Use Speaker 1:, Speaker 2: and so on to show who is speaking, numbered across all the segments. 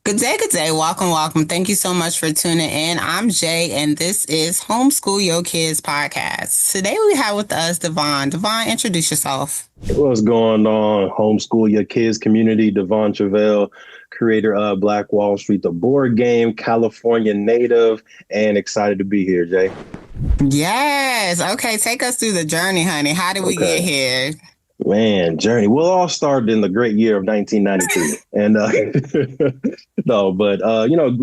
Speaker 1: Good day, good day. Welcome, welcome. Thank you so much for tuning in. I'm Jay, and this is Homeschool Your Kids podcast. Today we have with us Devon. Devon, introduce yourself.
Speaker 2: What's going on, Homeschool Your Kids community? De'von Travell, creator of Black Wall Street, the board game, California native, and excited to be here, Jay.
Speaker 1: Yes. Okay, take us through the journey, honey. How did we get here?
Speaker 2: Man, journey. We'll all start in the great year of 1993. And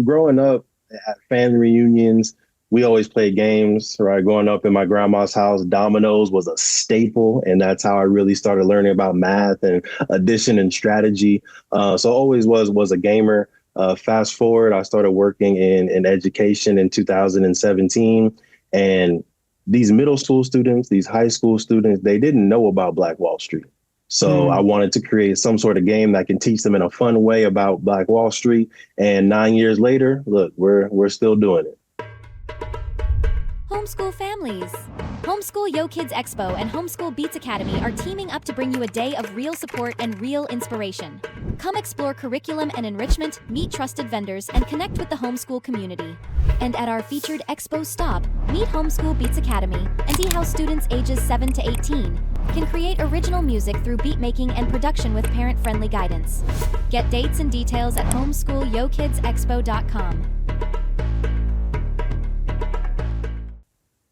Speaker 2: growing up at family reunions, we always played games, right? Growing up in my grandma's house, dominoes was a staple. And that's how I really started learning about math and addition and strategy. So always was a gamer. Fast forward, I started working in education in 2017. And these middle school students, these high school students, they didn't know about Black Wall Street. So I wanted to create some sort of game that can teach them in a fun way about Black Wall Street. And 9 years later, look, we're still doing it.
Speaker 3: Homeschool families. Homeschool Yo Kids Expo and Homeschool Beats Academy are teaming up to bring you a day of real support and real inspiration. Come explore curriculum and enrichment, meet trusted vendors, and connect with the homeschool community. And at our featured Expo stop, meet Homeschool Beats Academy and see how students ages 7 to 18 can create original music through beat making and production with parent-friendly guidance. Get dates and details at homeschoolyokidsexpo.com.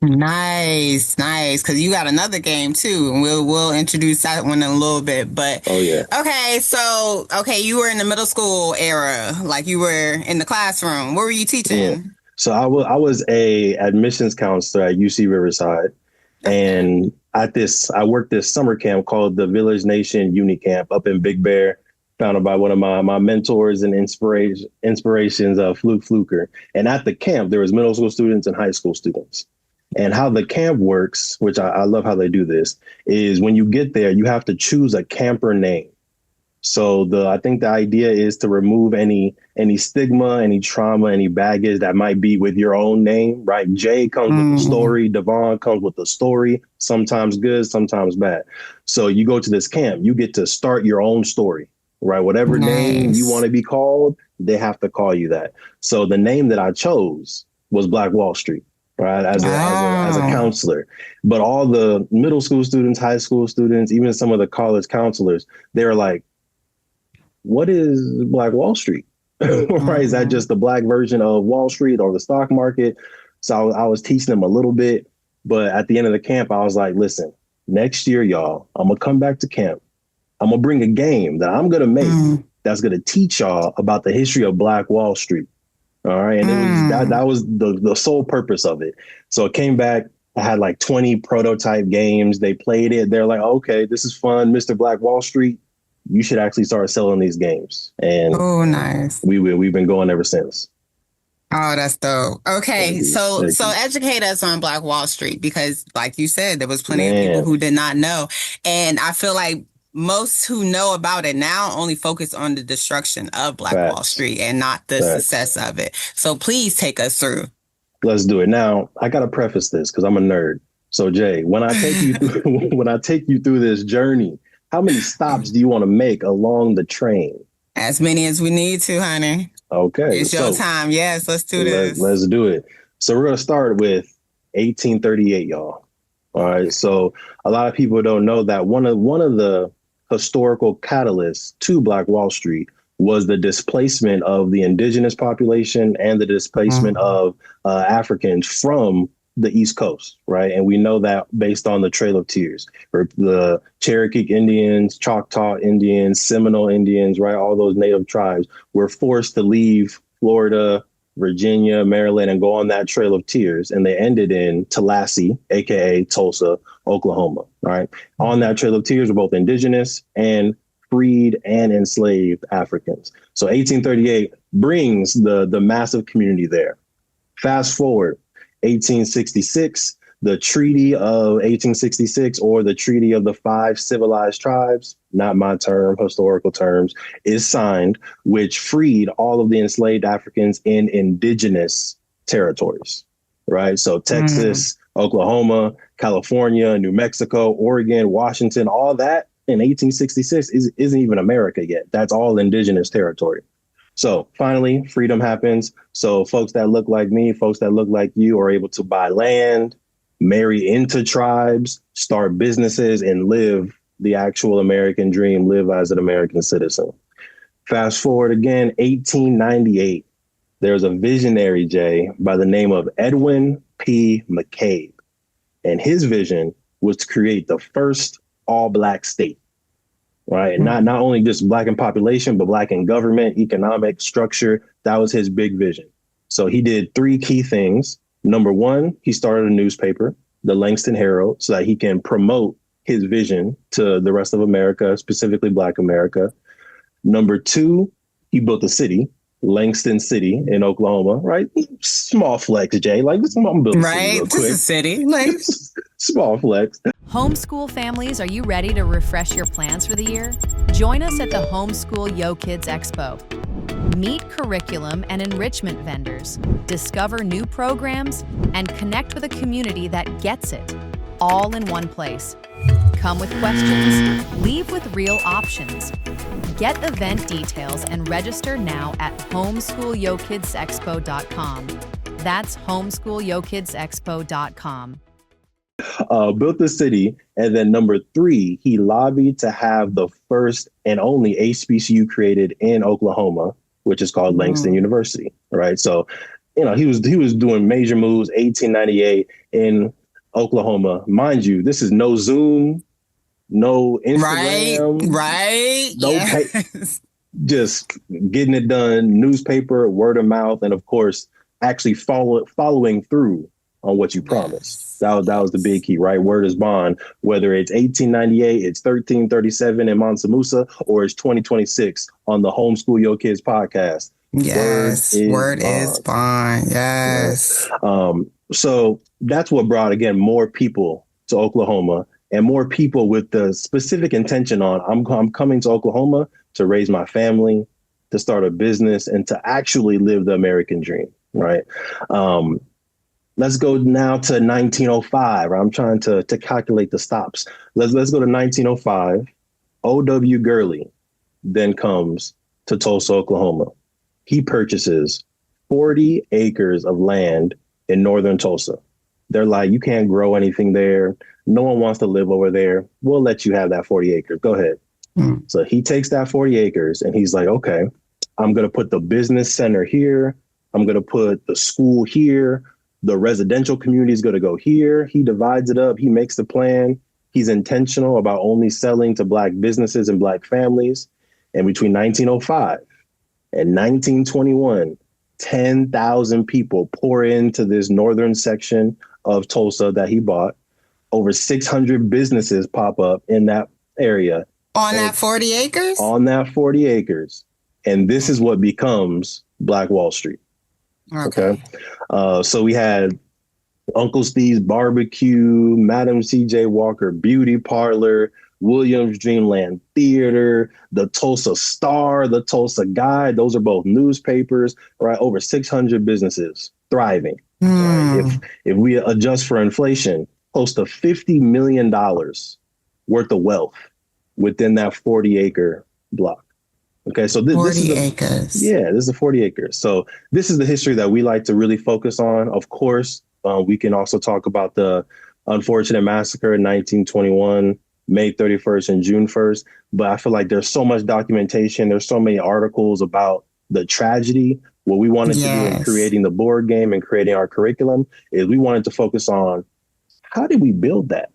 Speaker 1: Nice. Because you got another game too, and we'll introduce that one in a little bit. But okay, so you were in the middle school era, like you were in the classroom. What were you teaching?
Speaker 2: Yeah. So I was a admissions counselor at UC Riverside, and I worked this summer camp called the Village Nation Uni Camp up in Big Bear, founded by one of my mentors and inspirations, Fluke Fluker. And at the camp, there was middle school students and high school students. And how the camp works, which I love how they do this, is when you get there, you have to choose a camper name. So I think the idea is to remove any stigma, any trauma, any baggage that might be with your own name, right? Jay comes with the story. Devon comes with the story, sometimes good, sometimes bad. So you go to this camp, you get to start your own story, right? Whatever name you want to be called, they have to call you that. So the name that I chose was Black Wall Street. Right, as a counselor. But all the middle school students, high school students, even some of the college counselors, they're like, what is Black Wall Street? Right? Is that just the Black version of Wall Street or the stock market? So I was teaching them a little bit. But at the end of the camp, I was like, listen, next year, y'all, I'm going to come back to camp. I'm going to bring a game that I'm going to make that's going to teach y'all about the history of Black Wall Street. All right. And it was that was the sole purpose of it. So it came back. I had like 20 prototype games. They played it. They're like, OK, this is fun. Mr. Black Wall Street. You should actually start selling these games. And
Speaker 1: nice.
Speaker 2: We've been going ever since.
Speaker 1: Oh, that's dope. Okay. So educate us on Black Wall Street, because like you said, there was plenty of people who did not know. And I feel like most who know about it now only focus on the destruction of Black Wall Street and not the success of it. So please take us through.
Speaker 2: Let's do it. Now, I got to preface this because I'm a nerd. So, Jay, when I take you through this journey, how many stops do you want to make along the train?
Speaker 1: As many as we need to, honey.
Speaker 2: Okay.
Speaker 1: It's your time. Yes, let's do this.
Speaker 2: Let's do it. So we're going to start with 1838, y'all. All right. So a lot of people don't know that one of the historical catalyst to Black Wall Street was the displacement of the indigenous population and the displacement of Africans from the East Coast, right? And we know that based on the Trail of Tears, or the Cherokee Indians, Choctaw Indians, Seminole Indians, right? All those native tribes were forced to leave Florida, Virginia, Maryland, and go on that Trail of Tears. And they ended in Tallahassee, aka Tulsa, Oklahoma, right? On that Trail of Tears were both indigenous and freed and enslaved Africans. So 1838 brings the massive community there. Fast forward, 1866, the Treaty of 1866, or the Treaty of the Five Civilized Tribes, not my term, historical terms, is signed, which freed all of the enslaved Africans in indigenous territories, right? So Texas, Oklahoma, California, New Mexico, Oregon, Washington, all that in 1866 isn't even America yet. That's all indigenous territory. So finally, freedom happens. So folks that look like me, folks that look like you are able to buy land, marry into tribes, start businesses, and live the actual American dream, live as an American citizen. Fast forward again, 1898. There's a visionary, Jay, by the name of Edwin P. McCabe. And his vision was to create the first all-Black state, right? Mm-hmm. Not only just Black in population, but Black in government, economic structure. That was his big vision. So he did 3 key things. Number 1, he started a newspaper, the Langston Herald, so that he can promote his vision to the rest of America, specifically Black America. Number 2, he built a city, Langston City in Oklahoma, right? Small flex, Jay. Like, I'm building
Speaker 1: right,
Speaker 2: a city real quick.
Speaker 1: This is a city, like
Speaker 2: small flex.
Speaker 4: Homeschool families, are you ready to refresh your plans for the year? Join us at the Homeschool Your Kids Expo. Meet curriculum and enrichment vendors, discover new programs, and connect with a community that gets it, all in one place. Come with questions, leave with real options. Get event details and register now at homeschoolyourkidsexpo.com. That's homeschoolyourkidsexpo.com.
Speaker 2: Built the city. And then number 3, he lobbied to have the first and only HBCU created in Oklahoma, which is called Langston University. Right. So, he was doing major moves, 1898 in Oklahoma. Mind you, this is no Zoom, no Instagram,
Speaker 1: right?
Speaker 2: No, just getting it done. Newspaper, word of mouth, and of course, actually following through on what you promised. That was the big key, right? Word is bond. Whether it's 1898, it's 1337 in Mansa Musa, or it's 2026 on the Homeschool Your Kids podcast.
Speaker 1: Yes, word is bond. Yes.
Speaker 2: So that's what brought, again, more people to Oklahoma, and more people with the specific intention on, I'm coming to Oklahoma to raise my family, to start a business, and to actually live the American dream, right? Let's go now to 1905. I'm trying to calculate the stops. Let's go to 1905. O.W. Gurley then comes to Tulsa, Oklahoma. He purchases 40 acres of land in northern Tulsa. They're like, you can't grow anything there. No one wants to live over there. We'll let you have that 40 acres. Go ahead. So he takes that 40 acres and he's like, okay, I'm going to put the business center here. I'm going to put the school here. The residential community is going to go here. He divides it up. He makes the plan. He's intentional about only selling to Black businesses and Black families. And between 1905 and 1921, 10,000 people pour into this northern section of Tulsa that he bought. Over 600 businesses pop up in that area.
Speaker 1: On that 40 acres?
Speaker 2: On that 40 acres. And this is what becomes Black Wall Street. Okay. So we had Uncle Steve's Barbecue, Madam C.J. Walker Beauty Parlor, Williams Dreamland Theater, the Tulsa Star, the Tulsa Guide. Those are both newspapers, right? Over 600 businesses thriving. Right? If we adjust for inflation, close to $50 million worth of wealth within that 40-acre block. Okay, so this is
Speaker 1: acres.
Speaker 2: Yeah, this is 40 acres. So this is the history that we like to really focus on. Of course, we can also talk about the unfortunate massacre in 1921, May 31st and June 1st. But I feel like there's so much documentation. There's so many articles about the tragedy. What we wanted to do in creating the board game and creating our curriculum is we wanted to focus on how did we build that?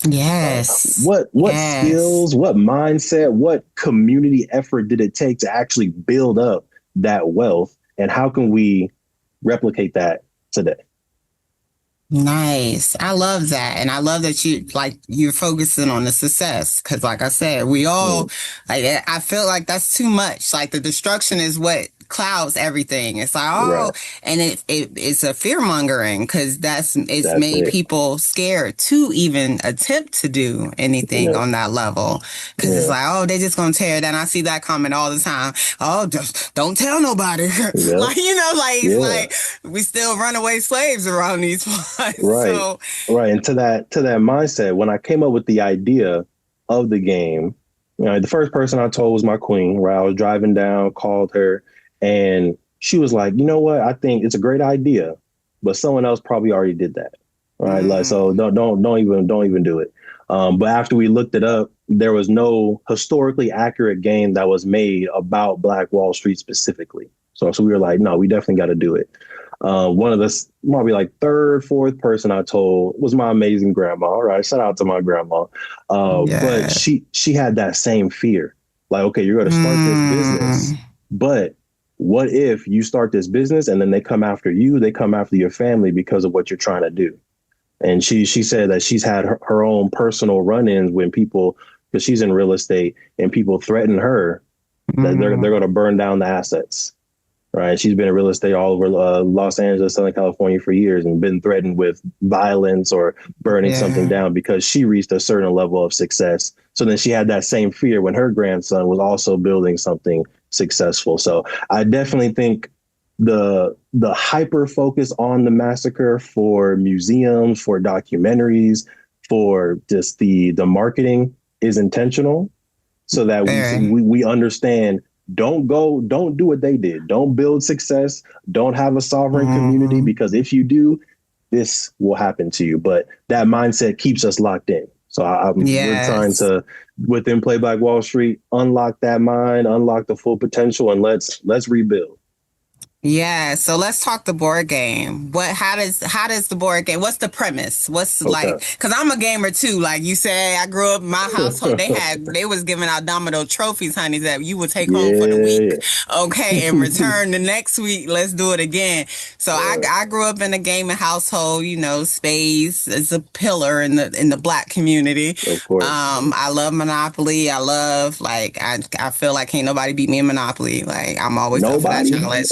Speaker 1: Yes.
Speaker 2: What skills, what mindset, what community effort did it take to actually build up that wealth? And how can we replicate that today?
Speaker 1: Nice. I love that. And I love that you're focusing on the success. Cause like I said, we all, I feel like that's too much. Like the destruction is what clouds everything. It's like, and it's a fear mongering because it's made people scared to even attempt to do anything on that level. Cause it's like, they just gonna tear it down. I see that comment all the time. Oh, just don't tell nobody. Like, like we still runaway slaves around these parts.
Speaker 2: Right. Right. And to that mindset, when I came up with the idea of the game, the first person I told was my queen, right? I was driving down, called her. And she was like, you know what? I think it's a great idea, but someone else probably already did that. Right. Like, so don't even do it. But after we looked it up, there was no historically accurate game that was made about Black Wall Street specifically. So we were like, no, we definitely got to do it. One of the probably like third, fourth person I told was my amazing grandma. All right. Shout out to my grandma. But she had that same fear. Like, OK, you're going to start this business. But what if you start this business and then they come after you? They come after your family because of what you're trying to do. And she said that she's had her own personal run-ins when people, because she's in real estate, and people threaten her that they're going to burn down the assets. Right. She's been in real estate all over Los Angeles, Southern California for years and been threatened with violence or burning something down because she reached a certain level of success. So then she had that same fear when her grandson was also building something successful. So I definitely think the hyper focus on the massacre for museums, for documentaries, for just the marketing is intentional so that we understand. Don't do what they did. Don't build success. Don't have a sovereign community, because if you do, this will happen to you. But that mindset keeps us locked in. So we're trying to, within Play Black Wall Street, unlock that mind, unlock the full potential, and let's rebuild.
Speaker 1: Yeah, so let's talk the board game. How does the board game? What's the premise? What's like? Because I'm a gamer too. Like you said, I grew up in my household. They was giving out domino trophies, honey, that you would take home for the week. Okay, and return the next week. Let's do it again. So I grew up in a gaming household. You know, spades is a pillar in the Black community.
Speaker 2: Of course.
Speaker 1: I love Monopoly. I love I feel like can't nobody beat me in Monopoly. Like I'm always up for that challenge.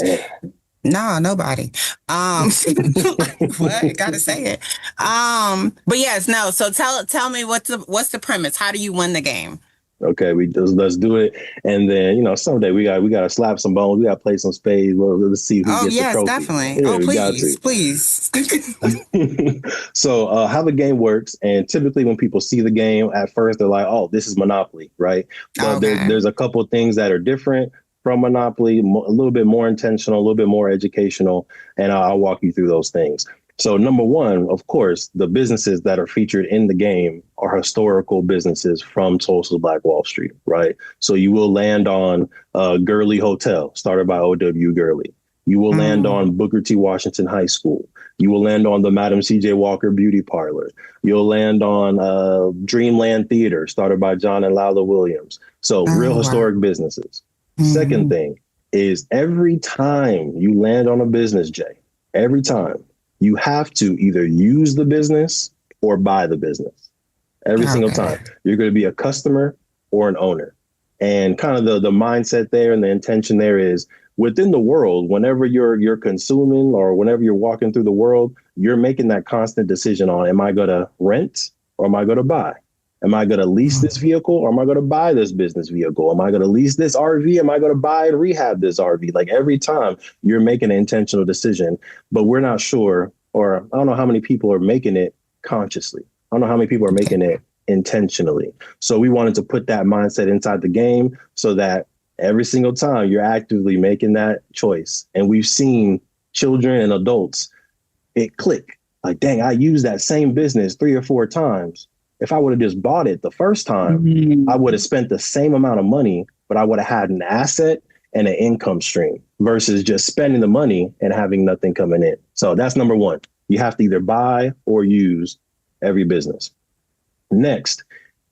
Speaker 1: No, nobody. What? Gotta say it. But yes, no. So tell me what's the premise? How do you win the game?
Speaker 2: Okay, let's do it, and then someday we got to slap some bones. We got to play some spades. Well, let's see who gets the trophy.
Speaker 1: Definitely. Yeah, please.
Speaker 2: So how the game works, and typically when people see the game at first, they're like, "Oh, this is Monopoly, right?" But there's a couple of things that are different from Monopoly, a little bit more intentional, a little bit more educational, and I'll walk you through those things. So number one, of course, the businesses that are featured in the game are historical businesses from Tulsa's Black Wall Street, right? So you will land on Gurley Hotel, started by O.W. Gurley. You will land on Booker T. Washington High School. You will land on the Madam C.J. Walker Beauty Parlor. You'll land on Dreamland Theater, started by John and Lila Williams. So real historic businesses. Second thing is, every time you land on a business, Jay, every time you have to either use the business or buy the business. Every single time you're going to be a customer or an owner. And kind of the mindset there and the intention there is, within the world, whenever you're consuming or whenever you're walking through the world, you're making that constant decision on, am I going to rent or am I going to buy? Am I going to lease this vehicle or am I going to buy this business vehicle? Am I going to lease this RV? Am I going to buy and rehab this RV? Like, every time you're making an intentional decision, but we're not sure, or I don't know how many people are making it consciously. I don't know how many people are making it intentionally. So we wanted to put that mindset inside the game so that every single time you're actively making that choice. And we've seen children and adults, it click. Like, dang, I used that same business 3 or 4 times. If I would have just bought it the first time, I would have spent the same amount of money, but I would have had an asset and an income stream versus just spending the money and having nothing coming in. So that's number one. You have to either buy or use every business. Next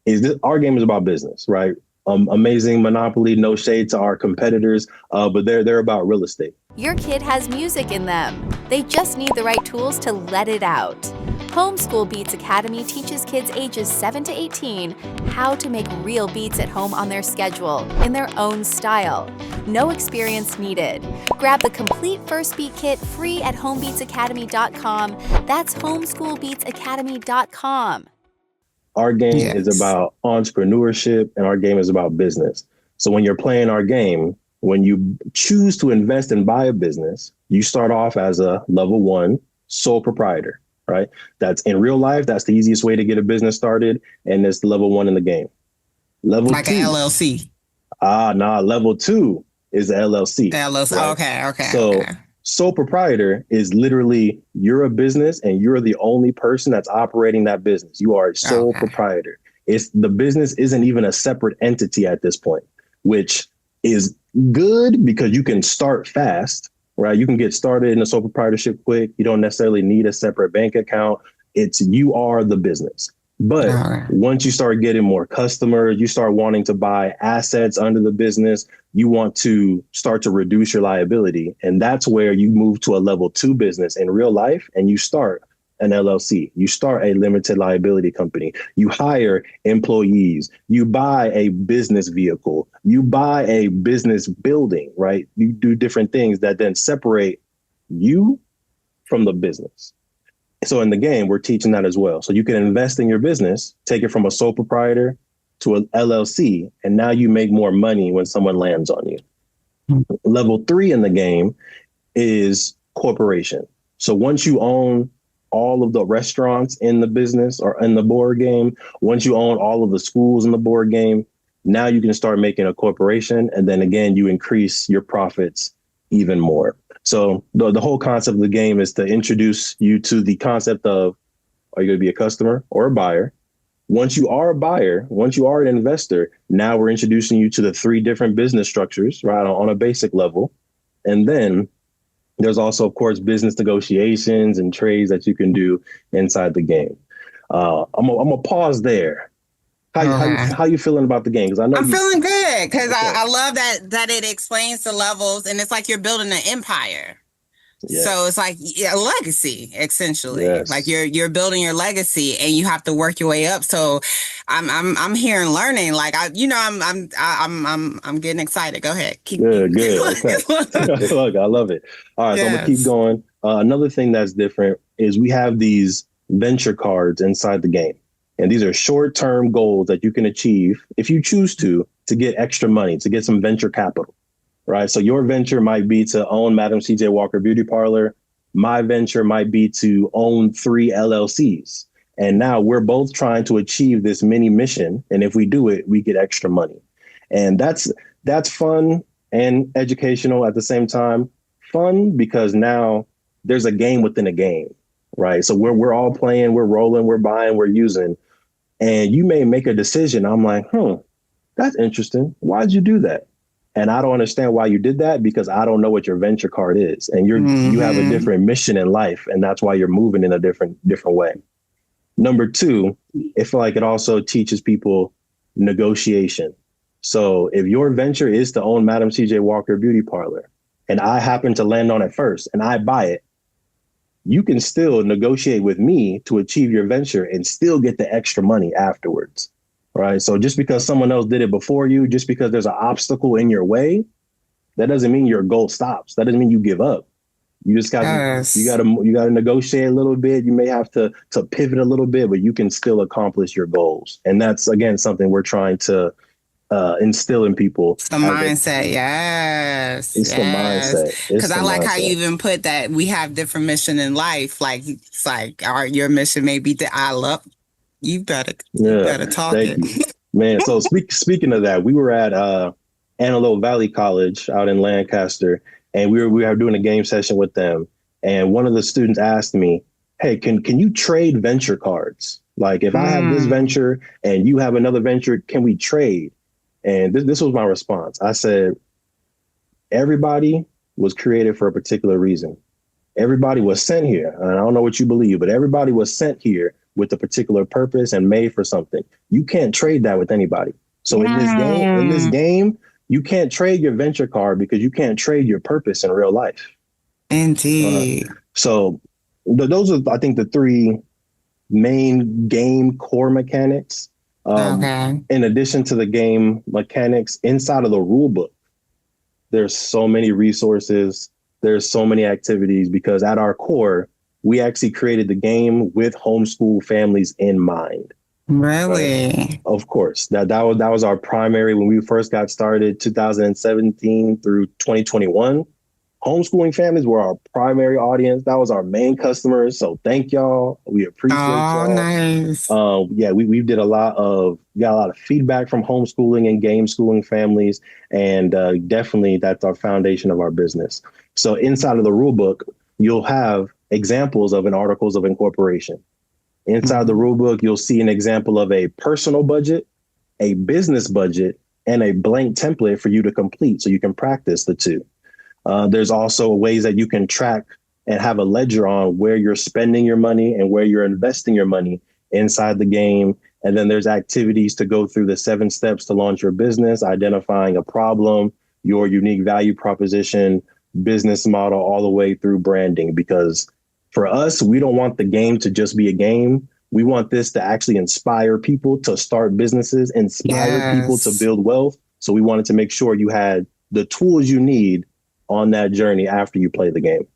Speaker 2: is our game is about business, right? Amazing Monopoly, no shade to our competitors, but they're about real estate.
Speaker 4: Your kid has music in them. They just need the right tools to let it out. Homeschool Beats Academy teaches kids ages 7 to 18 how to make real beats at home on their schedule, in their own style. No experience needed. Grab the complete First Beat Kit free at homebeatsacademy.com. That's homeschoolbeatsacademy.com.
Speaker 2: Our game is about entrepreneurship, and our game is about business. So when you're playing our game, when you choose to invest and buy a business, you start off as a level 1 sole proprietor. Right. That's in real life. That's the easiest way to get a business started. And it's level 1 in the game. Level 2.
Speaker 1: Like an LLC.
Speaker 2: Level 2 is the LLC.
Speaker 1: LLC. Right? Okay.
Speaker 2: So sole proprietor is literally you're a business and you're the only person that's operating that business. You are a sole proprietor. The business isn't even a separate entity at this point, which is good because you can start fast, right? You can get started in a sole proprietorship quick. You don't necessarily need a separate bank account. You are the business. But once you start getting more customers, you start wanting to buy assets under the business, you want to start to reduce your liability. And that's where you move to a level 2 business in real life and you start an LLC. You start a limited liability company. You hire employees. You buy a business vehicle. You buy a business building, right? You do different things that then separate you from the business. So in the game, we're teaching that as well. So you can invest in your business, take it from a sole proprietor to an LLC, and now you make more money when someone lands on you. Level 3 in the game is corporation. So once you own all of the restaurants in the business or in the board game, once you own all of the schools in the board game, now you can start making a corporation. And then again, you increase your profits even more. So the whole concept of the game is to introduce you to the concept of, are you going to be a customer or a buyer? Once you are a buyer, once you are an investor, now we're introducing you to the 3 different business structures, right, on a basic level. And then there's also, of course, business negotiations and trades that you can do inside the game. I'm gonna pause there. How you feeling about the game? Because
Speaker 1: I'm feeling good because I love that it explains the levels and it's like you're building an empire. Yes. So it's like a legacy, essentially. Yes. Like you're building your legacy and you have to work your way up. So I'm here and learning. Like I'm getting excited. Go ahead.
Speaker 2: Good. Okay. Look, I love it. All right, yes. So I'm gonna keep going. Another thing that's different is we have these venture cards inside the game. And these are short-term goals that you can achieve if you choose to get extra money, to get some venture capital, right? So your venture might be to own Madam C.J. Walker Beauty Parlor. My venture might be to own 3 LLCs. And now we're both trying to achieve this mini mission. And if we do it, we get extra money. And that's fun and educational at the same time. Fun because now there's a game within a game, right? So we're all playing, we're rolling, we're buying, we're using. And you may make a decision. I'm like, that's interesting. Why'd you do that? And I don't understand why you did that because I don't know what your venture card is. And you have a different mission in life. And that's why you're moving in a different way. Number 2, I feel like it also teaches people negotiation. So if your venture is to own Madam C.J. Walker Beauty Parlor and I happen to land on it first and I buy it, you can still negotiate with me to achieve your venture and still get the extra money afterwards, right? So just because someone else did it before you, just because there's an obstacle in your way, that doesn't mean your goal stops. That doesn't mean you give up. You just got to negotiate a little bit. You may have to pivot a little bit, but you can still accomplish your goals. And that's, again, something we're trying to instill in people.
Speaker 1: It's the mindset. Yes.
Speaker 2: It's the mindset.
Speaker 1: Because I like how you even put that we have different mission in life. Like, it's like your mission may be I love you better talk it.
Speaker 2: Man, so speaking of that, we were at Antelope Valley College out in Lancaster, and we were doing a game session with them. And one of the students asked me, hey, can you trade venture cards? Like if I have this venture and you have another venture, can we trade? And this was my response. I said, everybody was created for a particular reason. Everybody was sent here. And I don't know what you believe, but everybody was sent here with a particular purpose and made for something. You can't trade that with anybody. So in this game, you can't trade your venture card because you can't trade your purpose in real life.
Speaker 1: Indeed.
Speaker 2: So those are, I think, the 3 main game core mechanics. In addition to the game mechanics inside of the rule book, there's so many resources. There's so many activities because at our core, we actually created the game with homeschool families in mind.
Speaker 1: Really?
Speaker 2: Right? Of course. That was our primary when we first got started, 2017 through 2021. homeschooling families were our primary audience. That was our main customers. So thank y'all. We appreciate y'all.
Speaker 1: Nice.
Speaker 2: We got a lot of feedback from homeschooling and game schooling families. And definitely that's our foundation of our business. So inside of the rule book, you'll have examples of an articles of incorporation. Inside the rule book, you'll see an example of a personal budget, a business budget, and a blank template for you to complete so you can practice the two. There's also ways that you can track and have a ledger on where you're spending your money and where you're investing your money inside the game. And then there's activities to go through the 7 steps to launch your business, identifying a problem, your unique value proposition, business model, all the way through branding. Because for us, we don't want the game to just be a game. We want this to actually inspire people to start businesses, inspire people to build wealth. So we wanted to make sure you had the tools you need on that journey after you play the game.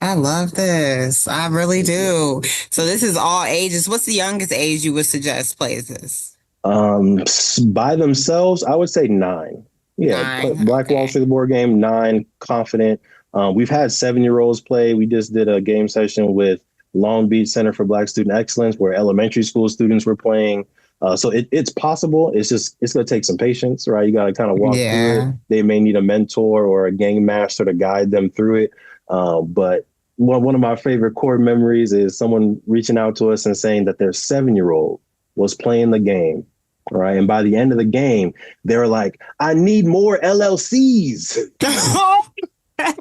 Speaker 1: I love this. I really do. So this is all ages. What's the youngest age you would suggest plays this?
Speaker 2: By themselves, I would say 9. Yeah, 9, Black Wall Street board game, 9, confident. We've had 7-year-olds play. We just did a game session with Long Beach Center for Black Student Excellence where elementary school students were playing. So it's possible. It's going to take some patience, right? You got to kind of walk through it. They may need a mentor or a game master to guide them through it. But one of my favorite core memories is someone reaching out to us and saying that their 7-year-old was playing the game, right? And by the end of the game, they were like, I need more LLCs. I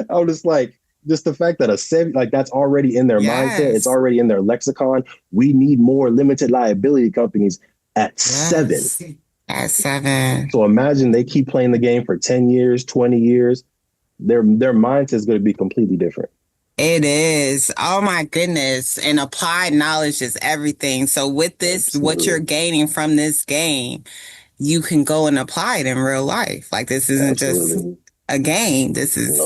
Speaker 2: was just like, just the fact that a 7, like that's already in their mindset. It's already in their lexicon. We need more limited liability companies at 7.
Speaker 1: At 7.
Speaker 2: So imagine they keep playing the game for 10 years, 20 years. Their mindset is going to be completely different.
Speaker 1: It is. Oh my goodness. And applied knowledge is everything. So with this, what you're gaining from this game, you can go and apply it in real life. Like this isn't just a game. This is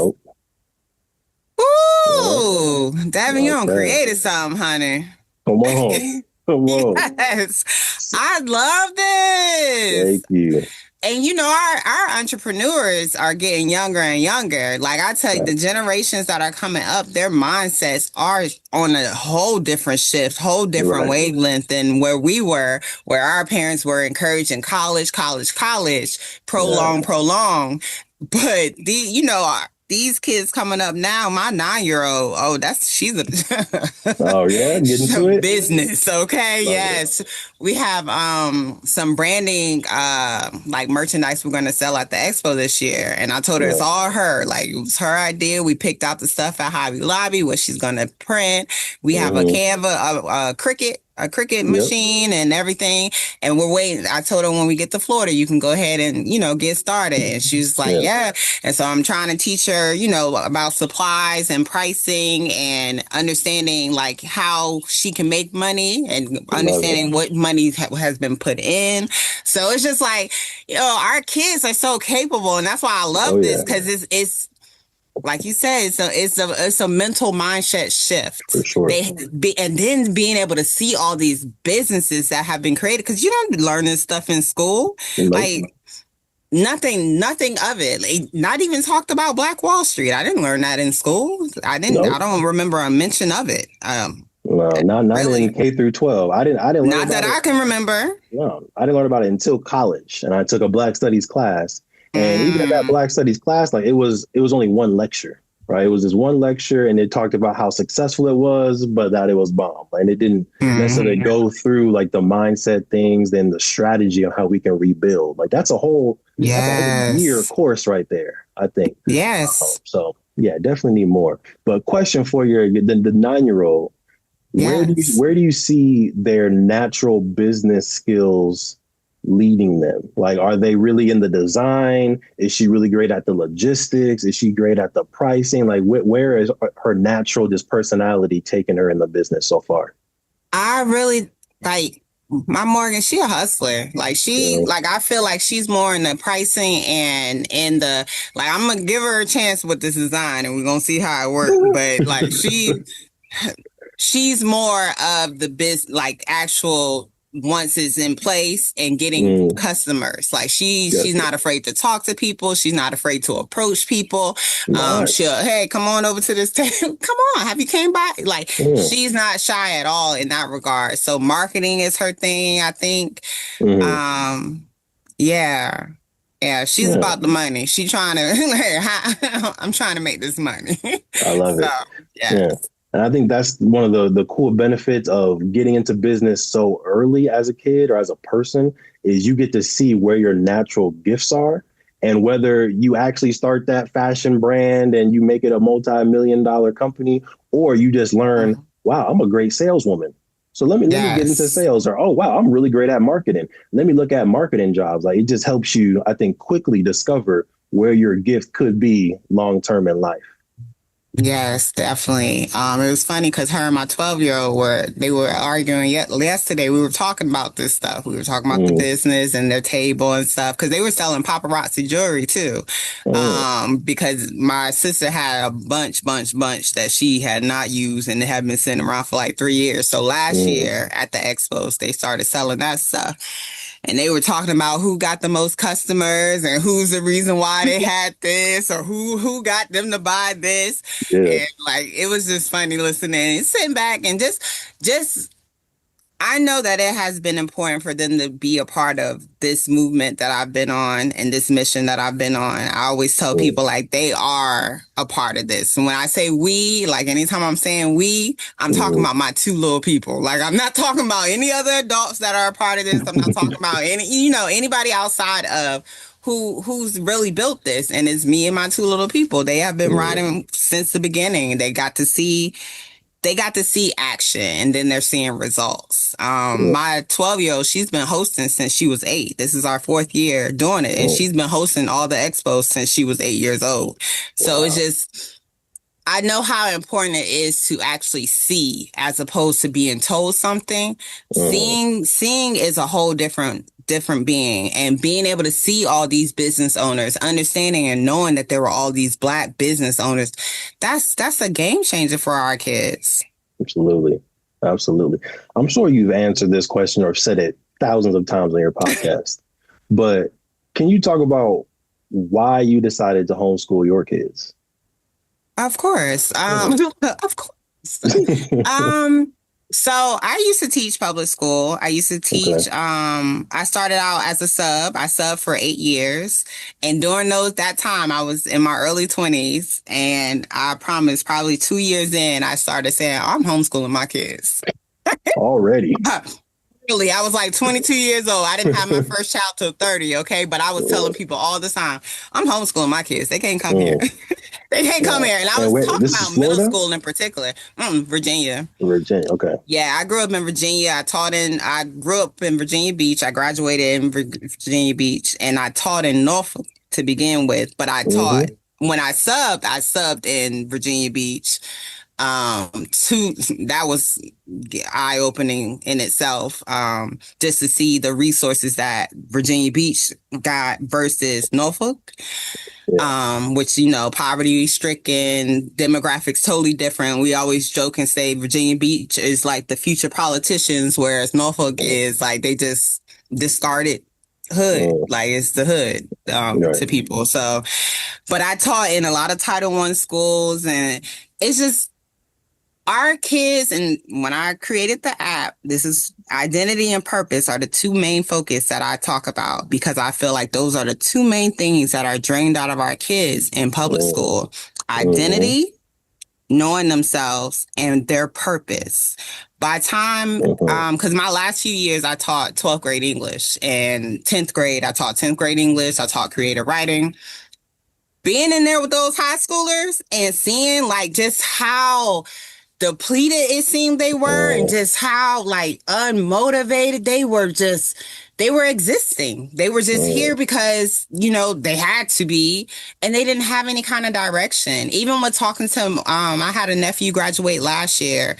Speaker 1: Ooh, Devon, you done created something, honey.
Speaker 2: Come on. Come on.
Speaker 1: Yes. I love this.
Speaker 2: Thank you.
Speaker 1: And you know, our entrepreneurs are getting younger and younger. Like I tell you, the generations that are coming up, their mindsets are on a whole different shift, whole different wavelength than where we were, where our parents were encouraging college, prolong. But these kids coming up now, my 9-year-old, she's a
Speaker 2: getting to it.
Speaker 1: Business, okay? Yes. We have some branding like merchandise we're going to sell at the expo this year, and I told her it's all her. Like it was her idea. We picked out the stuff at Hobby Lobby, what she's going to print. We have a Canva, a Cricut machine and everything. And we're waiting. I told her when we get to Florida, you can go ahead and, get started. And she was like, And so I'm trying to teach her, about supplies and pricing and understanding like how she can make money and understanding what money has been put in. So it's just like, our kids are so capable. And that's why I love this, because it's like you said, it's a mental mindset shift.
Speaker 2: For sure.
Speaker 1: And then being able to see all these businesses that have been created, because you don't learn this stuff in school. Like nothing of it. Like, not even talked about Black Wall Street. I didn't learn that in school. I don't remember a mention of it.
Speaker 2: No, not really. In K through 12. I didn't learn
Speaker 1: not that I can remember.
Speaker 2: No, I didn't learn about it until college, and I took a Black Studies class. And even in that Black Studies class, like it was only one lecture, right? It was this one lecture, and it talked about how successful it was, but that it was bomb. And it didn't necessarily go through like the mindset things and the strategy on how we can rebuild. Like that's a whole year course right there, I think.
Speaker 1: Yes.
Speaker 2: So yeah, definitely need more. But question for the 9-year-old, where do you see their natural business skills leading them? Like, are they really in the design? Is she really great at the logistics? Is she great at the pricing? Like, where is her natural personality taking her in the business so far?
Speaker 1: I really like my Morgan. She a hustler. Like I feel like she's more in the pricing and in the, like, I'm going to give her a chance with this design and we're going to see how it works. But like she's more of the actual once it's in place and getting customers. Like she's not afraid to talk to people. She's not afraid to approach people. She'll, hey, come on over to this table. Come on, have you came by? Like she's not shy at all in that regard. So marketing is her thing, I think. Yeah, she's about the money. She's trying to, I'm trying to make this money.
Speaker 2: I love it. Yeah. And I think that's one of the cool benefits of getting into business so early as a kid or as a person is you get to see where your natural gifts are and whether you actually start that fashion brand and you make it a multi-million-dollar company, or you just learn, wow, I'm a great saleswoman. So let me get into sales, or, oh, wow, I'm really great at marketing. Let me look at marketing jobs. Like, it just helps you, I think, quickly discover where your gift could be long-term in life.
Speaker 1: Yes, definitely. It was funny because her and my 12-year-old were arguing yesterday. We were talking about this stuff. We were talking about the business and their table and stuff because they were selling paparazzi jewelry too. Because my sister had a bunch that she had not used and it had been sitting around for like 3 years. So last year at the expos, they started selling that stuff. And they were talking about who got the most customers and who's the reason why they had this or who got them to buy this. Yeah. And like, it was just funny listening and sitting back and just I know that it has been important for them to be a part of this movement that I've been on and this mission that I've been on. I always tell people like they are a part of this. And when I say we, like anytime I'm saying we, I'm talking about my two little people. Like I'm not talking about any other adults that are a part of this. I'm not talking about anybody outside of who's really built this. And it's me and my two little people. They have been riding since the beginning. They got to see action and then they're seeing results. My 12-year-old, she's been hosting since she was 8. This is our 4th year doing it. And she's been hosting all the expos since she was 8 years old. So it's just, I know how important it is to actually see as opposed to being told something. Seeing is a whole different being, and being able to see all these business owners, understanding and knowing that there were all these Black business owners, that's a game changer for our kids.
Speaker 2: Absolutely. I'm sure you've answered this question or said it thousands of times on your podcast, but can you talk about why you decided to homeschool your kids?
Speaker 1: Of course. Of course. So I used to teach public school. I used to teach, I started out as a sub. I subbed for 8 years. And during that time, I was in my early 20s. And I promise probably 2 years in, I started saying, I'm homeschooling my kids.
Speaker 2: Already.
Speaker 1: Really, I was like 22 years old. I didn't have my first child till 30, okay? But I was telling people all the time, I'm homeschooling my kids. They can't come here. They can't come here. And I was talking about middle school in particular. Virginia.
Speaker 2: Virginia, okay.
Speaker 1: Yeah, I grew up in Virginia. I grew up in Virginia Beach. I graduated in Virginia Beach. And I taught in Norfolk to begin with. But I taught, when I subbed in Virginia Beach. That was eye-opening in itself, just to see the resources that Virginia Beach got versus Norfolk, which, poverty-stricken, demographics totally different. We always joke and say Virginia Beach is like the future politicians, whereas Norfolk is like they just discarded hood, like it's the hood to people. So, but I taught in a lot of Title I schools, and it's just our kids. And when I created the app, this is identity and purpose are the two main focus that I talk about, because I feel like those are the two main things that are drained out of our kids in public school. Identity, knowing themselves, and their purpose. By time, because my last few years, I taught 12th grade English, and 10th grade, I taught 10th grade English. I taught creative writing. Being in there with those high schoolers and seeing like just how depleted it seemed they were, and just how like unmotivated they were existing. They were just here because, they had to be, and they didn't have any kind of direction. Even with talking to him, I had a nephew graduate last year,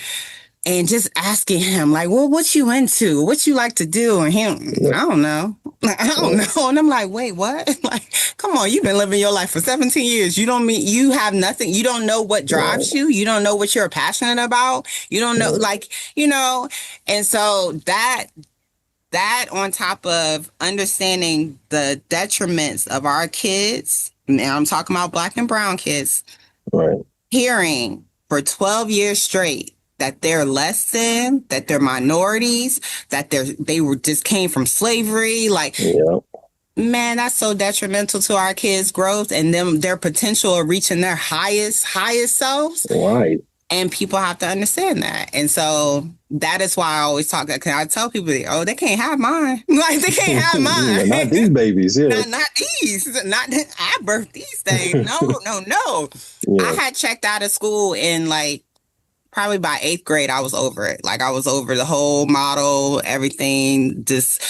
Speaker 1: and just asking him like, well, what you into? What you like to do? And him, I don't know. And I'm like, wait, what? Like, come on, you've been living your life for 17 years. You have nothing. You don't know what drives you. You don't know what you're passionate about. You don't know, and so that that on top of understanding the detriments of our kids, and I'm talking about Black and brown kids,
Speaker 2: right,
Speaker 1: hearing for 12 years straight that they're less than, that they're minorities, that they were just came from slavery, like,
Speaker 2: yeah,
Speaker 1: man, that's so detrimental to our kids' growth and their potential of reaching their highest selves.
Speaker 2: right.
Speaker 1: And people have to understand that. And so that is why I always talk. Because I tell people, oh, they can't have mine. Like, they can't have mine.
Speaker 2: Not these babies, yeah.
Speaker 1: Not these. I birthed these things. No. Yeah. I had checked out of school in like probably by 8th grade. I was over it. Like, I was over the whole model, everything, just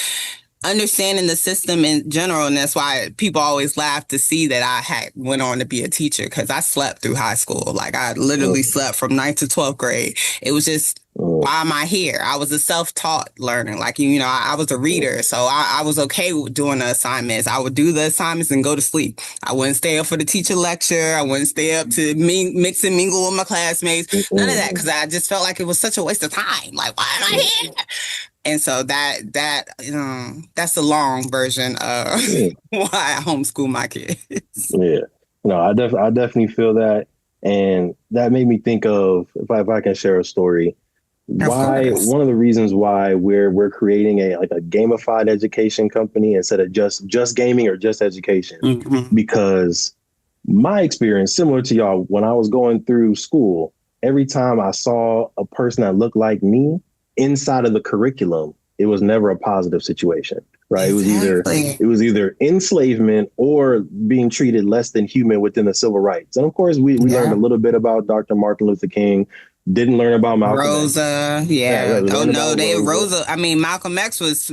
Speaker 1: understanding the system in general. And that's why people always laugh to see that I had went on to be a teacher, because I slept through high school. Like, I literally slept from 9th to 12th grade. It was just, why am I here? I was a self-taught learner. Like, I was a reader. So I was okay with doing the assignments. I would do the assignments and go to sleep. I wouldn't stay up for the teacher lecture. I wouldn't stay up to mix and mingle with my classmates. None of that, because I just felt like it was such a waste of time. Like, why am I here? And so that's the long version of why I homeschool my kids.
Speaker 2: Yeah, no, I definitely feel that, and that made me think of, if I can share a story, one of the reasons why we're creating a gamified education company instead of just gaming or just education, because my experience, similar to y'all, when I was going through school, every time I saw a person that looked like me inside of the curriculum, it was never a positive situation, right? Exactly. It was either enslavement or being treated less than human within the civil rights. And of course, we learned a little bit about Dr. Martin Luther King. Didn't learn about Malcolm
Speaker 1: Rosa,
Speaker 2: X.
Speaker 1: Rosa. I mean, Malcolm X was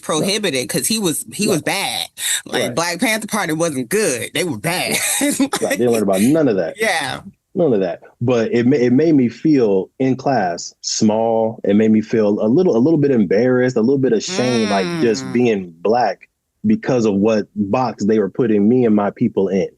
Speaker 1: prohibited because he was bad. Like, Black Panther Party wasn't good; they were bad.
Speaker 2: They didn't learn about none of that.
Speaker 1: Yeah.
Speaker 2: None of that. But it made me feel in class small. It made me feel a little bit embarrassed, a little bit ashamed, like just being Black because of what box they were putting me and my people in.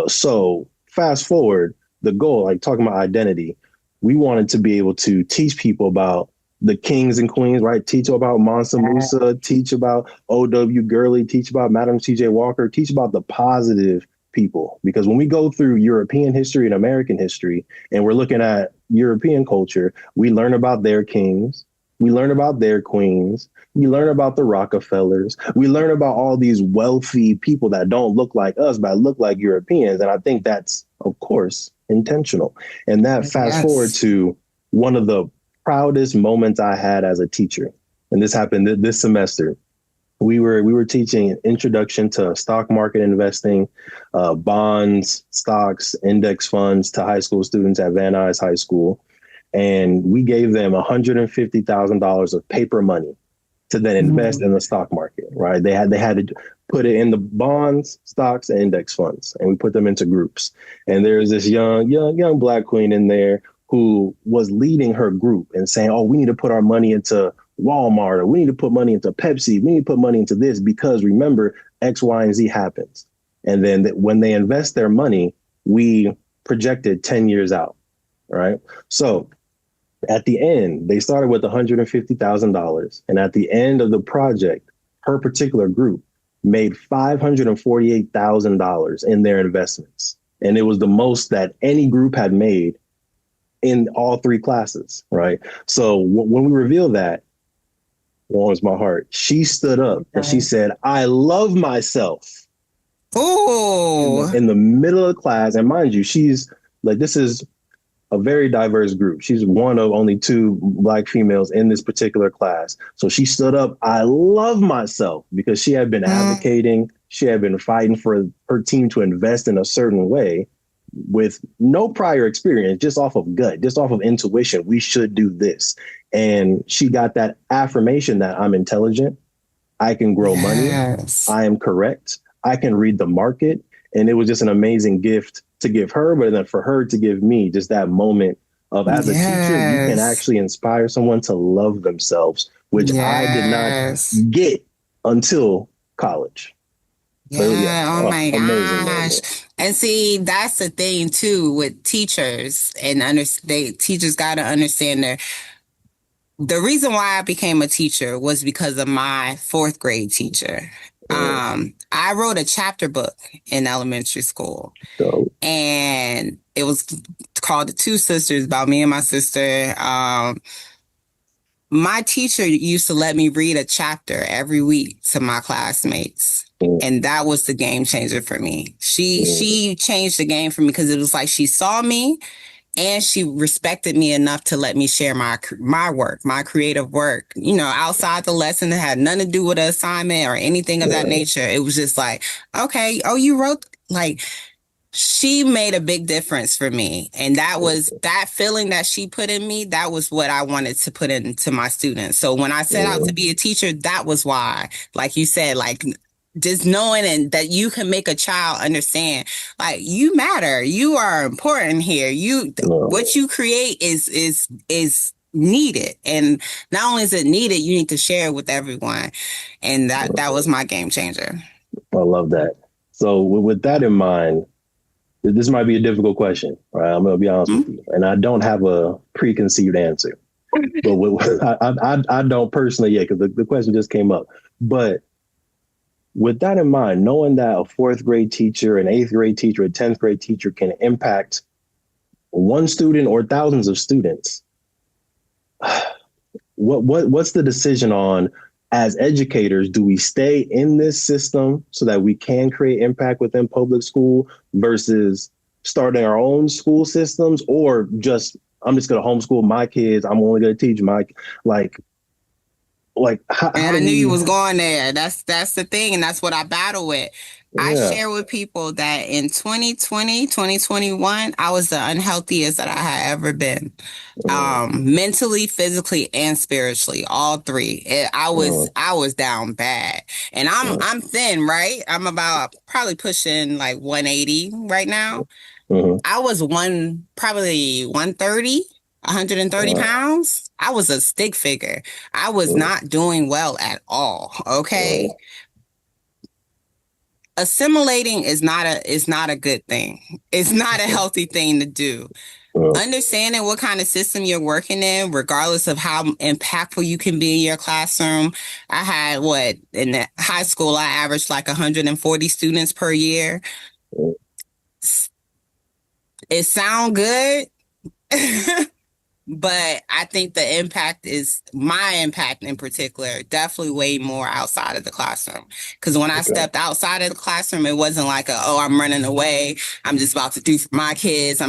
Speaker 2: So fast forward, the goal, like talking about identity, we wanted to be able to teach people about the kings and queens, right? Teach about Mansa Musa, teach about O.W. Gurley, teach about Madam C.J. Walker, teach about the positive people. Because when we go through European history and American history, and we're looking at European culture, we learn about their kings, we learn about their queens, we learn about the Rockefellers, we learn about all these wealthy people that don't look like us, but look like Europeans. And I think that's, of course, intentional. And that fast forward to one of the proudest moments I had as a teacher. And this happened this semester. We were teaching an introduction to stock market investing, bonds, stocks, index funds to high school students at Van Nuys High School. And we gave them $150,000 of paper money to then invest in the stock market, right? They had to put it in the bonds, stocks, and index funds, and we put them into groups. And there's this young Black queen in there who was leading her group and saying, oh, we need to put our money into Walmart, or we need to put money into Pepsi, we need to put money into this, because remember, X, Y, and Z happens. And then when they invest their money, we projected 10 years out, right? So at the end, they started with $150,000. And at the end of the project, her particular group made $548,000 in their investments. And it was the most that any group had made in all three classes, right? So when we revealed that, warms my heart. She stood up and she said, I love myself.
Speaker 1: Oh,
Speaker 2: in the middle of the class. And mind you, she's like, this is a very diverse group. She's one of only 2 Black females in this particular class. So she stood up, I love myself, because she had been advocating. She had been fighting for her team to invest in a certain way with no prior experience, just off of gut, just off of intuition. We should do this. And she got that affirmation that I'm intelligent, I can grow money, I am correct, I can read the market. And it was just an amazing gift to give her, but then for her to give me just that moment of, as a teacher, you can actually inspire someone to love themselves, which I did not get until college.
Speaker 1: Oh my gosh. And see, that's the thing too with teachers, and teachers got to understand the reason why I became a teacher was because of my fourth grade teacher. I wrote a chapter book in elementary school, and it was called The Two Sisters, about me and my sister. My teacher used to let me read a chapter every week to my classmates. And that was the game changer for me. She changed the game for me because it was like she saw me and she respected me enough to let me share my work, my creative work, you know, outside the lesson that had nothing to do with the assignment or anything of that nature. It was just like, okay, oh, you wrote, like, she made a big difference for me. And that was that feeling that she put in me. That was what I wanted to put into my students. So when I set out to be a teacher, that was why, like you said, like, just knowing and that you can make a child understand, like, you matter, you are important here. What you create is needed, and not only is it needed, you need to share it with everyone. And that was my game changer.
Speaker 2: I love that. So with that in mind, this might be a difficult question, right? I'm going to be honest with you, and I don't have a preconceived answer. But I don't personally yet, because the question just came up. But with that in mind, knowing that a fourth grade teacher, an eighth grade teacher, a 10th grade teacher can impact one student or thousands of students, what's the decision on, as educators, do we stay in this system so that we can create impact within public school versus starting our own school systems, or just, I'm just going to homeschool my kids, I'm only going to teach my, how
Speaker 1: I knew you was going there. That's the thing. And that's what I battle with. Yeah. I share with people that in 2020, 2021, I was the unhealthiest that I had ever been. Mentally, physically, and spiritually, all three. I was down bad. And I'm thin, right? I'm about probably pushing like 180 right now. I was probably 130. 130 pounds. I was a stick figure. I was not doing well at all. Okay. Assimilating is not a good thing. It's not a healthy thing to do. Understanding what kind of system you're working in, regardless of how impactful you can be in your classroom. I had in the high school, I averaged like 140 students per year. It sounds good. But I think my impact in particular, definitely way more outside of the classroom. Because when I stepped outside of the classroom, it wasn't like I'm running away, I'm just about to do for my kids.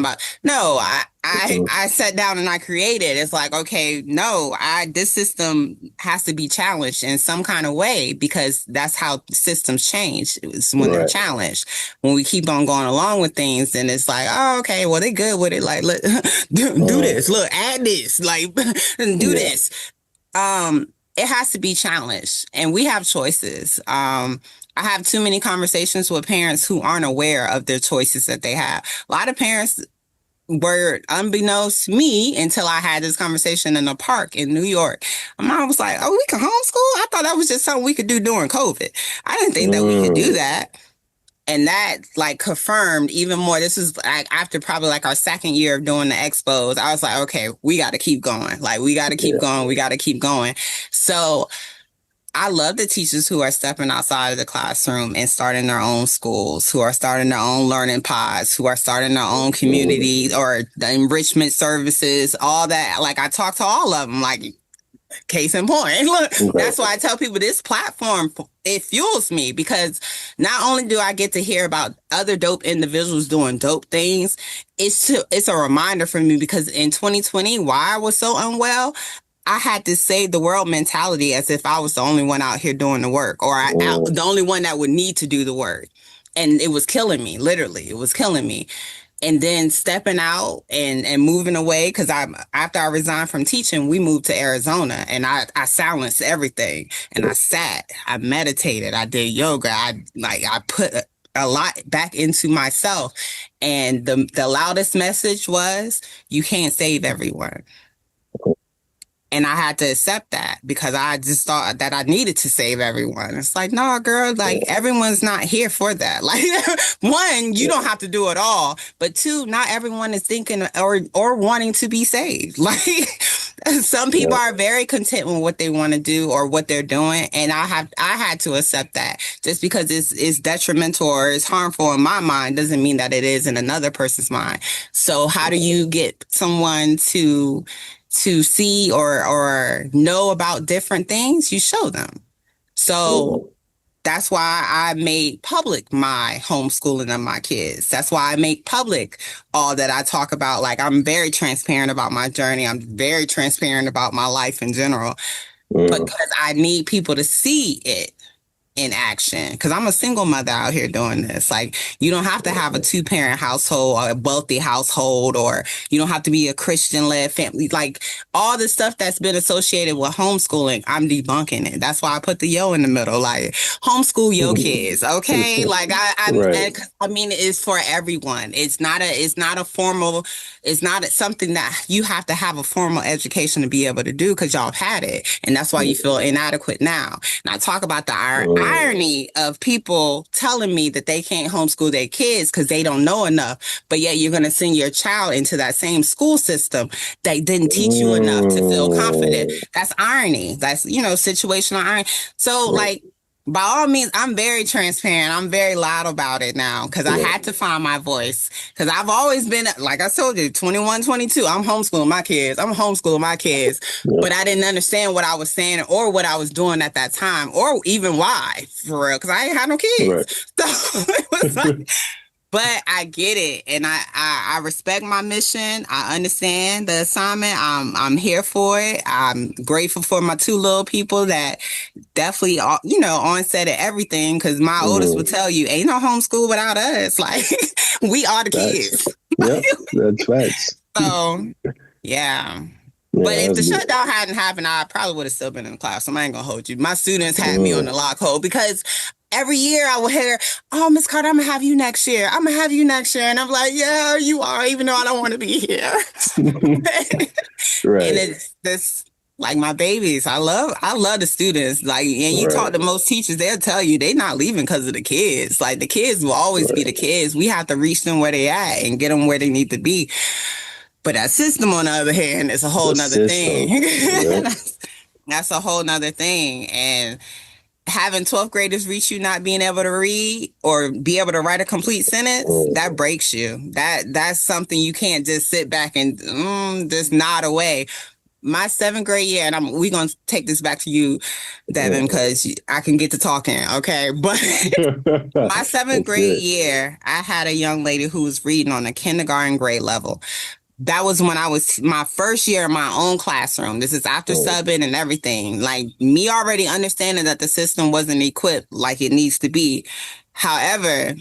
Speaker 1: I sat down and I created. It's like, okay, no, this system has to be challenged in some kind of way, because that's how systems change. It's when they're challenged. When we keep on going along with things, then it's like, oh, okay, well, they good with it. Like, look, do this. Look, add this. Like, do this. It has to be challenged, and we have choices. I have too many conversations with parents who aren't aware of their choices that they have. A lot of parents were unbeknownst to me until I had this conversation in a park in New York. My mom was like, oh, we can homeschool? I thought that was just something we could do during COVID. I didn't think that we could do that. And that like confirmed even more. This is like after probably like our second year of doing the expos. I was like, okay, we got to keep going. Like, we got to keep going. We got to keep going. So I love the teachers who are stepping outside of the classroom and starting their own schools, who are starting their own learning pods, who are starting their own community or the enrichment services, all that. Like, I talk to all of them, like, case in point. Look, that's why I tell people this platform, it fuels me, because not only do I get to hear about other dope individuals doing dope things, it's a reminder for me, because in 2020, why I was so unwell, I had this save the world mentality, as if I was the only one out here doing the work, or the only one that would need to do the work. And it was killing me. Literally, it was killing me. And then stepping out and moving away, because after I resigned from teaching, we moved to Arizona, and I silenced everything, and I sat, I meditated, I did yoga, I put a lot back into myself. And the loudest message was, you can't save everyone. And I had to accept that, because I just thought that I needed to save everyone. It's like, no, girl, like, everyone's not here for that. Like, one, you don't have to do it all. But two, not everyone is thinking or wanting to be saved. Like, Some people are very content with what they want to do or what they're doing, and I had to accept that. Just because it's detrimental or it's harmful in my mind doesn't mean that it is in another person's mind. So how do you get someone to see or know about different things? You show them. So that's why I made public my homeschooling of my kids. That's why I make public all that I talk about. Like, I'm very transparent about my journey. I'm very transparent about my life in general, because I need people to see it in action, because I'm a single mother out here doing this. Like, you don't have to have a 2-parent household or a wealthy household, or you don't have to be a Christian-led family. Like, all the stuff that's been associated with homeschooling, I'm debunking it. That's why I put the yo in the middle. Like, homeschool your kids, okay? Like, I mean, it's for everyone. It's not something that you have to have a formal education to be able to do, because y'all have had it, and that's why you feel inadequate now. And I talk about the irony of people telling me that they can't homeschool their kids because they don't know enough, but yet you're going to send your child into that same school system that didn't teach you enough to feel confident. That's irony. That's, situational irony. So, like, by all means, I'm very transparent. I'm very loud about it now, because I had to find my voice. Because I've always been, like I told you, 21, 22, I'm homeschooling my kids. But I didn't understand what I was saying or what I was doing at that time, or even why, for real, because I ain't had no kids. So it was like, but I get it, and I respect my mission. I understand the assignment. I'm here for it. I'm grateful for my 2 little people that definitely, onset at everything, because my oldest would tell you, ain't no homeschool without us. Like, we are the kids.
Speaker 2: Yep, that's facts.
Speaker 1: So, yeah. But if the shutdown hadn't happened, I probably would have still been in the class. So I ain't going to hold you. My students had me on the lock hold, because every year I would hear, oh, Miss Carter, I'm going to have you next year. I'm going to have you next year. And I'm like, yeah, you are, even though I don't want to be here.
Speaker 2: Right.
Speaker 1: And it's this, like, my babies. I love the students. Like, and you talk to most teachers, they'll tell you they're not leaving because of the kids. Like, the kids will always be the kids. We have to reach them where they at and get them where they need to be. But that system, on the other hand, is a whole nother thing. That's a whole nother thing. And having 12th graders reach you not being able to read or be able to write a complete sentence, that breaks you. That's something you can't just sit back and just nod away. My 7th grade year, and we're going to take this back to you, Devon, because I can get to talking, okay? But my 7th grade year, I had a young lady who was reading on a kindergarten grade level. That was when I was my first year in my own classroom. This is after subbing and everything. Like, me already understanding that the system wasn't equipped like it needs to be. However,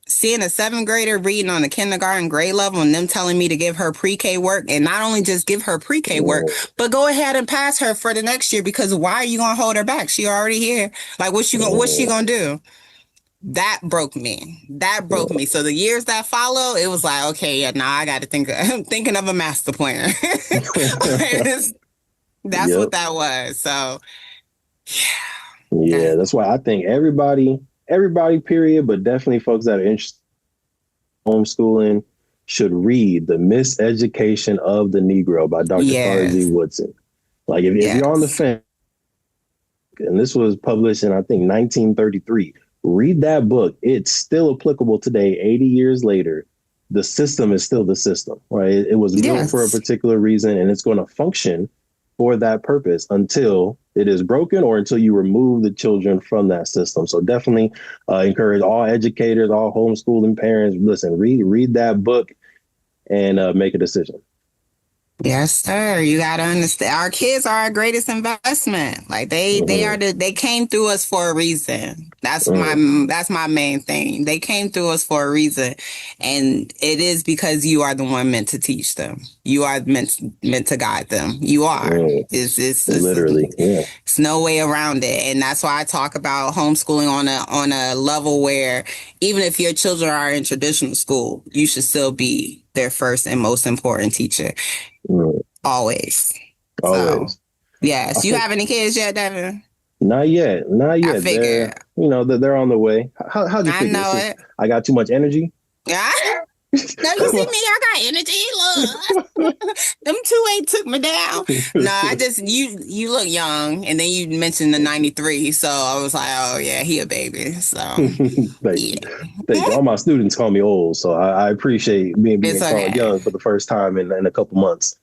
Speaker 1: seeing a 7th grader reading on the kindergarten grade level and them telling me to give her pre-K work, and not only just give her pre-K work, but go ahead and pass her for the next year, because why are you going to hold her back? She already here. Like, what's she going to do? That broke me. So the years that follow, it was like, okay, now I got to I'm thinking of a master plan. That's what that was. So,
Speaker 2: yeah, that's why I think everybody, period, but definitely folks that are interested in homeschooling should read The Miseducation of the Negro by Dr. Carter G. Woodson. Like, if you're on the fence, and this was published in, I think, 1933, read that book. It's still applicable today, 80 years later. The system is still the system, right? It was built for a particular reason, and it's going to function for that purpose until it is broken or until you remove the children from that system. So definitely encourage all educators, all homeschooling parents, listen, read that book and make a decision.
Speaker 1: Yes, sir. You got to understand, our kids are our greatest investment. Like, they came through us for a reason. That's my main thing. They came through us for a reason. And it is because you are the one meant to teach them. You are meant to guide them. You are. It's
Speaker 2: literally,
Speaker 1: it's no way around it. And that's why I talk about homeschooling on a level where even if your children are in traditional school, you should still be their first and most important teacher. Always. So, yes. You have any kids yet, Devon?
Speaker 2: Not yet.
Speaker 1: I figured.
Speaker 2: They're on the way. How'd you figure?
Speaker 1: I know it.
Speaker 2: I got too much energy?
Speaker 1: Yeah. Now you see me, I got energy. Look, them two ain't took me down. No, I just you look young, and then you mentioned the 93, so I was like, oh yeah, he a baby. So
Speaker 2: Thank you. All my students call me old, so I appreciate being called young for the first time in a couple months.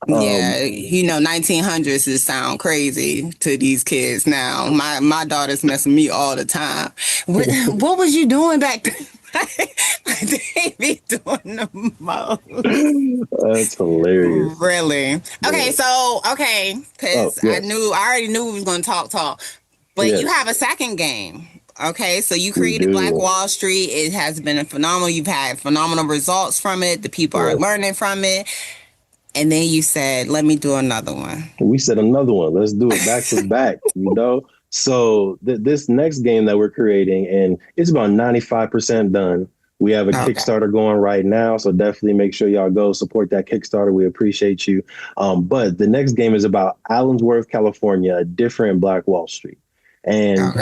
Speaker 1: Yeah, 1900s is sound crazy to these kids now. My daughter's messing me all the time. What was you doing back then? They be doing the most.
Speaker 2: That's hilarious.
Speaker 1: Really? Okay, because I already knew we was going to talk. But you have a second game. Okay, so you created Black Wall Street. It has been phenomenal. You've had phenomenal results from it. The people are learning from it. And then you said, let me do another one.
Speaker 2: We said another one. Let's do it back to back, So this next game that we're creating, and it's about 95% done. We have a Kickstarter going right now. So definitely make sure y'all go support that Kickstarter. We appreciate you. But the next game is about Allensworth, California, a different Black Wall Street. And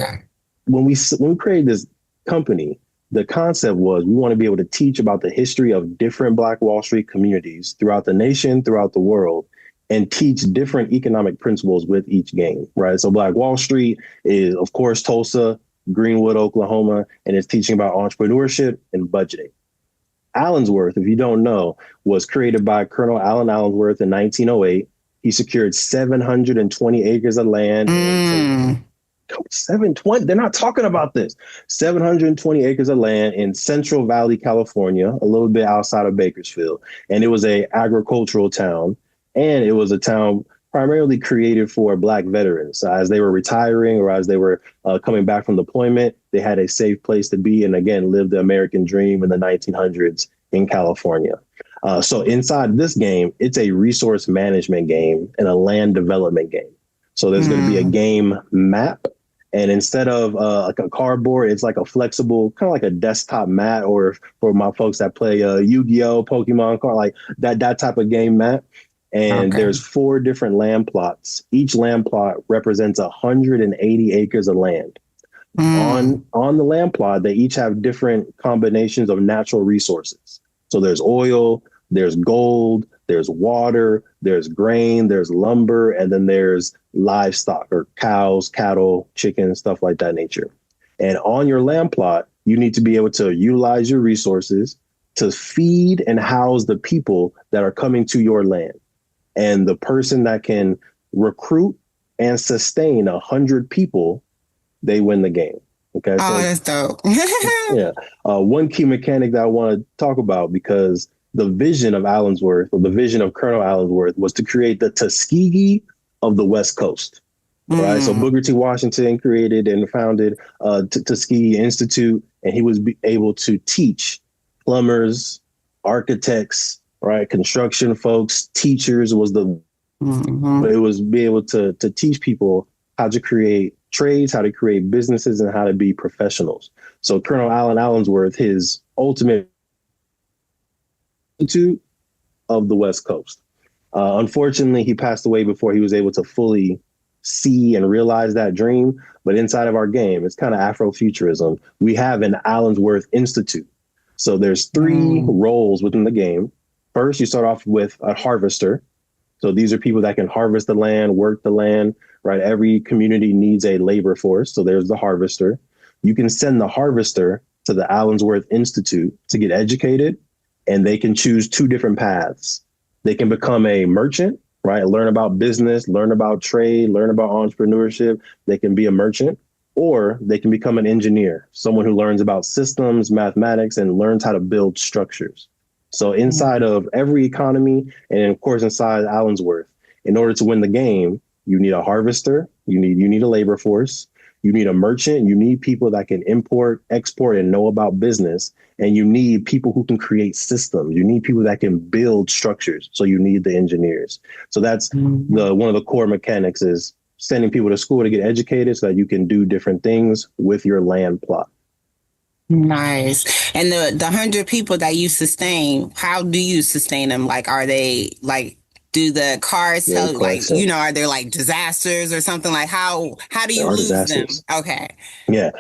Speaker 2: when we created this company, the concept was we want to be able to teach about the history of different Black Wall Street communities throughout the nation, throughout the world, and teach different economic principles with each game, right? So Black Wall Street is, of course, Tulsa, Greenwood, Oklahoma, and it's teaching about entrepreneurship and budgeting. Allensworth, if you don't know, was created by Colonel Allen Allensworth in 1908. He secured 720 acres of land. 720. They're not talking about this. 720 acres of land in Central Valley, California, a little bit outside of Bakersfield. And it was a agricultural town. And it was a town primarily created for Black veterans. So as they were retiring or as they were coming back from deployment, they had a safe place to be and, again, live the American dream in the 1900s in California. So inside this game, it's a resource management game and a land development game. So there's going to be a game map. And instead of like a cardboard, it's like a flexible, kind of like a desktop mat, or for my folks that play Yu-Gi-Oh, Pokemon card, like that type of game map. And there's 4 different land plots. Each land plot represents 180 acres of land. On the land plot, they each have different combinations of natural resources. So there's oil, there's gold, there's water, there's grain, there's lumber, and then there's livestock or cows, cattle, chickens, stuff like that nature. And on your land plot, you need to be able to utilize your resources to feed and house the people that are coming to your land. And the person that can recruit and sustain 100 people, they win the game. Okay.
Speaker 1: So, that's dope.
Speaker 2: One key mechanic that I want to talk about, because the vision of Allensworth, or the vision of Colonel Allensworth, was to create the Tuskegee of the West Coast. Right. So Booker T. Washington created and founded Tuskegee Institute, and he was able to teach plumbers, architects, right, construction folks, teachers was but it was be able to teach people how to create trades, how to create businesses, and how to be professionals. So Colonel Allen Allensworth, his ultimate Institute of the West Coast. Unfortunately, he passed away before he was able to fully see and realize that dream. But inside of our game, it's kind of Afrofuturism. We have an Allensworth Institute. So there's 3 roles within the game. First, you start off with a harvester. So these are people that can harvest the land, work the land, right? Every community needs a labor force. So there's the harvester. You can send the harvester to the Allensworth Institute to get educated, and they can choose 2 different paths. They can become a merchant, right? Learn about business, learn about trade, learn about entrepreneurship. They can be a merchant, or they can become an engineer, someone who learns about systems, mathematics, and learns how to build structures. So inside of every economy, and of course inside Allensworth, in order to win the game, you need a harvester, you need a labor force, you need a merchant, you need people that can import, export, and know about business, and you need people who can create systems. You need people that can build structures. So you need the engineers. So that's one of the core mechanics, is sending people to school to get educated so that you can do different things with your land plot.
Speaker 1: Nice. And the 100 people that you sustain, how do you sustain them? Like, are they like do the cards tell, like, you know, are there like disasters or something? Like how do you lose disasters. Them? Okay.
Speaker 2: Yeah.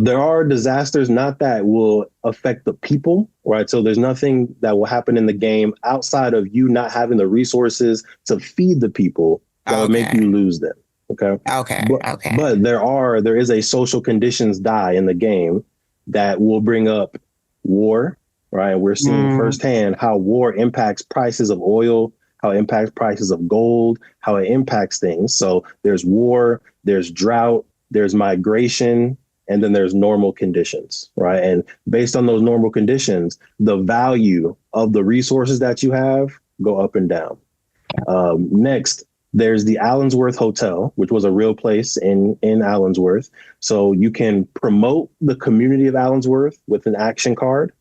Speaker 2: There are disasters, not that will affect the people, right? So there's nothing that will happen in the game outside of you not having the resources to feed the people that would make you lose them. Okay. But there is a social conditions die in the game that will bring up war, right? We're seeing firsthand how war impacts prices of oil, how it impacts prices of gold, how it impacts things. So there's war, there's drought, there's migration, and then there's normal conditions, right? And based on those normal conditions, the value of the resources that you have go up and down. Next, there's the Allensworth Hotel, which was a real place in Allensworth. So you can promote the community of Allensworth with an action card.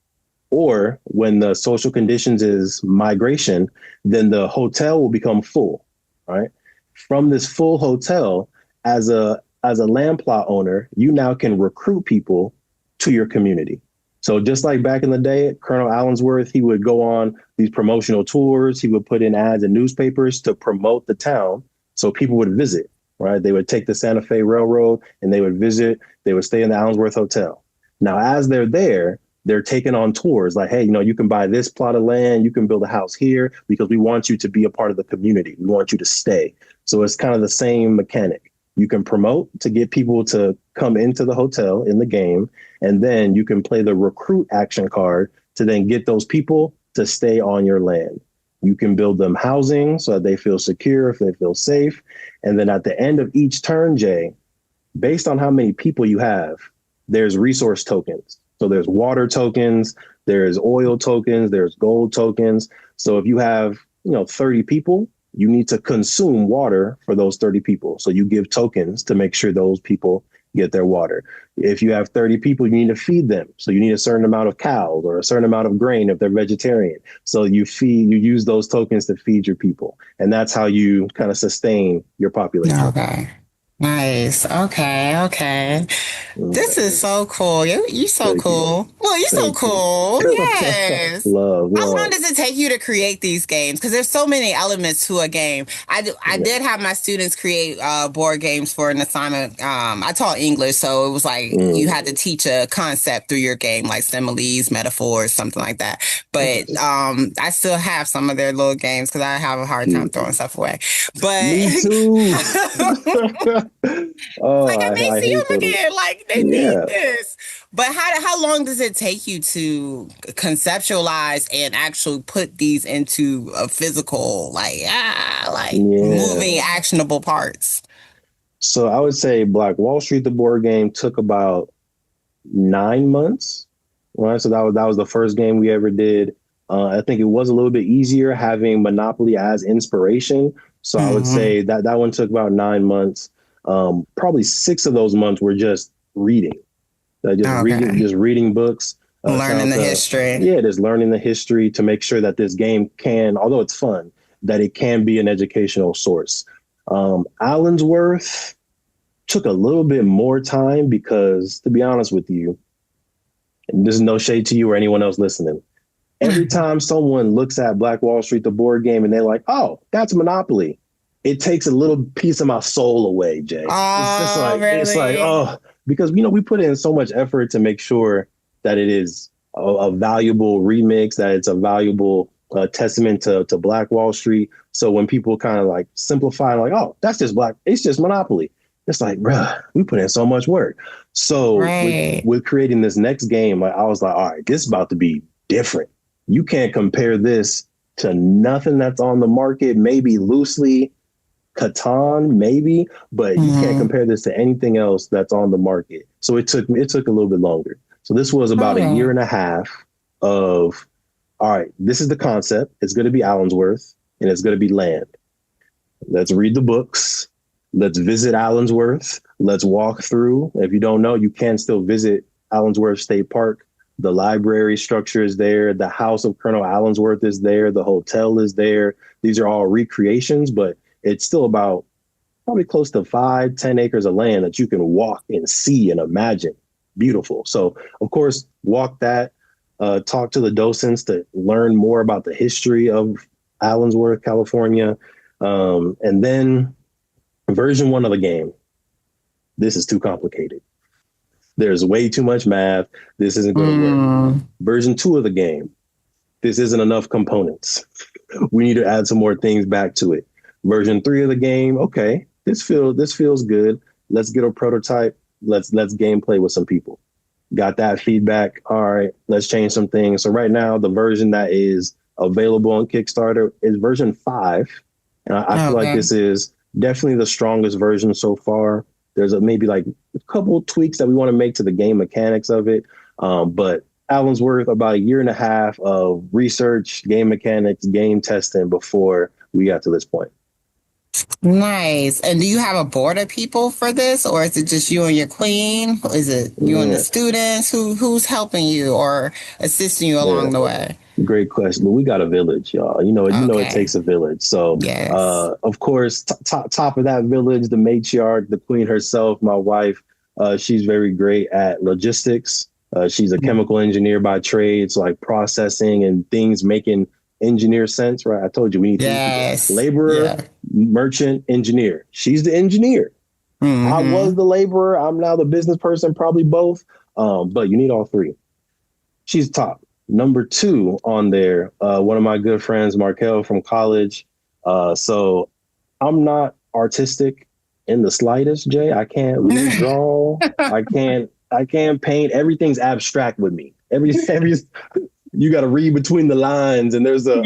Speaker 2: Or when the social conditions is migration, then the hotel will become full, right? From this full hotel, as a land plot owner, you now can recruit people to your community. So just like back in the day, Colonel Allensworth, he would go on these promotional tours. He would put in ads in newspapers to promote the town so people would visit, right? They would take the Santa Fe Railroad and they would visit. They would stay in the Allensworth Hotel. Now, as they're there, they're taking on tours like, hey, you know, you can buy this plot of land, you can build a house here because we want you to be a part of the community. We want you to stay. So it's kind of the same mechanic. You can promote to get people to come into the hotel in the game, and then you can play the recruit action card to then get those people to stay on your land. You can build them housing so that they feel secure, if they feel safe. And then at the end of each turn, Jay, based on how many people you have, there's resource tokens. So there's water tokens, there's oil tokens, there's gold tokens. So if you have, 30 people, you need to consume water for those 30 people. So you give tokens to make sure those people get their water. If you have 30 people, you need to feed them. So you need a certain amount of cows or a certain amount of grain if they're vegetarian. So you use those tokens to feed your people. And that's how you kind of sustain your population.
Speaker 1: Okay. Nice. Okay. This is so cool. You so cool. Well, you're so cool. Yes.
Speaker 2: Love.
Speaker 1: How long does it take you to create these games? Because there's so many elements to a game. I did have my students create board games for an assignment. I taught English, so it was like you had to teach a concept through your game, like similes, metaphors, something like that. But I still have some of their little games because I have a hard time throwing stuff away. But
Speaker 2: me too.
Speaker 1: like I may see them again. Like they need this. But how long does it take you to conceptualize and actually put these into a physical, moving, actionable parts?
Speaker 2: So I would say Black Wall Street, the board game, took about 9 months. Right, so that was the first game we ever did. I think it was a little bit easier having Monopoly as inspiration. So I would say that one took about 9 months. Probably 6 of those months were just reading, reading books,
Speaker 1: learning the history.
Speaker 2: Yeah, just learning the history to make sure that this game can, although it's fun, that it can be an educational source. Allensworth took a little bit more time because, to be honest with you, and this is no shade to you or anyone else listening, every time someone looks at Black Wall Street, the board game, and they're like, "Oh, that's Monopoly," it takes a little piece of my soul away, Jay. It's like, because, we put in so much effort to make sure that it is a valuable remix, that it's a valuable testament to Black Wall Street. So when people kind of like simplify, like, "Oh, that's just it's just Monopoly." It's like, bruh, we put in so much work. So with creating this next game, I was like, all right, this is about to be different. You can't compare this to nothing that's on the market, maybe loosely Catan, maybe, but you can't compare this to anything else that's on the market. So it took a little bit longer. So this was about a year and a half of, all right, this is the concept. It's going to be Allensworth and it's going to be land. Let's read the books. Let's visit Allensworth. Let's walk through. If you don't know, you can still visit Allensworth State Park. The library structure is there. The house of Colonel Allensworth is there. The hotel is there. These are all recreations, but it's still about probably close to 5-10 acres of land that you can walk and see and imagine. Beautiful. So, of course, walk that, talk to the docents to learn more about the history of Allensworth, California. And then version 1 of the game. This is too complicated. There's way too much math. This isn't going to work. Version 2 of the game. This isn't enough components. We need to add some more things back to it. Version 3 of the game. Okay, this feels good. Let's get a prototype. Let's gameplay with some people. Got that feedback. All right, let's change some things. So right now, the version that is available on Kickstarter is version 5. And I feel like this is definitely the strongest version so far. There's maybe like a couple tweaks that we want to make to the game mechanics of it. But Allensworth, about 1.5 years of research, game mechanics, game testing before we got to this point.
Speaker 1: Nice. And do you have a board of people for this, or is it just you and your queen? Is it you and the students? Who's helping you or assisting you along the way?
Speaker 2: Great question. But we got a village, y'all. You know it takes a village. So, of course, top of that village, the matriarch, the queen herself, my wife. She's very great at logistics. She's a chemical engineer by trade, so like processing and things making engineer sense, right? I told you we need laborer, merchant, engineer. She's the engineer. I was the laborer. I'm now the business person, probably both. But you need all three. She's top. Number 2 on there, one of my good friends, Markel from college. So I'm not artistic in the slightest, Jay. I can't really draw. I can't paint. Everything's abstract with me. Every you got to read between the lines, and there's a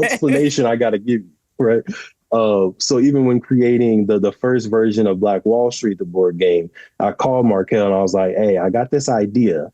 Speaker 2: explanation I got to give you, right? So even when creating the first version of Black Wall Street, the board game, I called Markel and I was like, hey, I got this idea,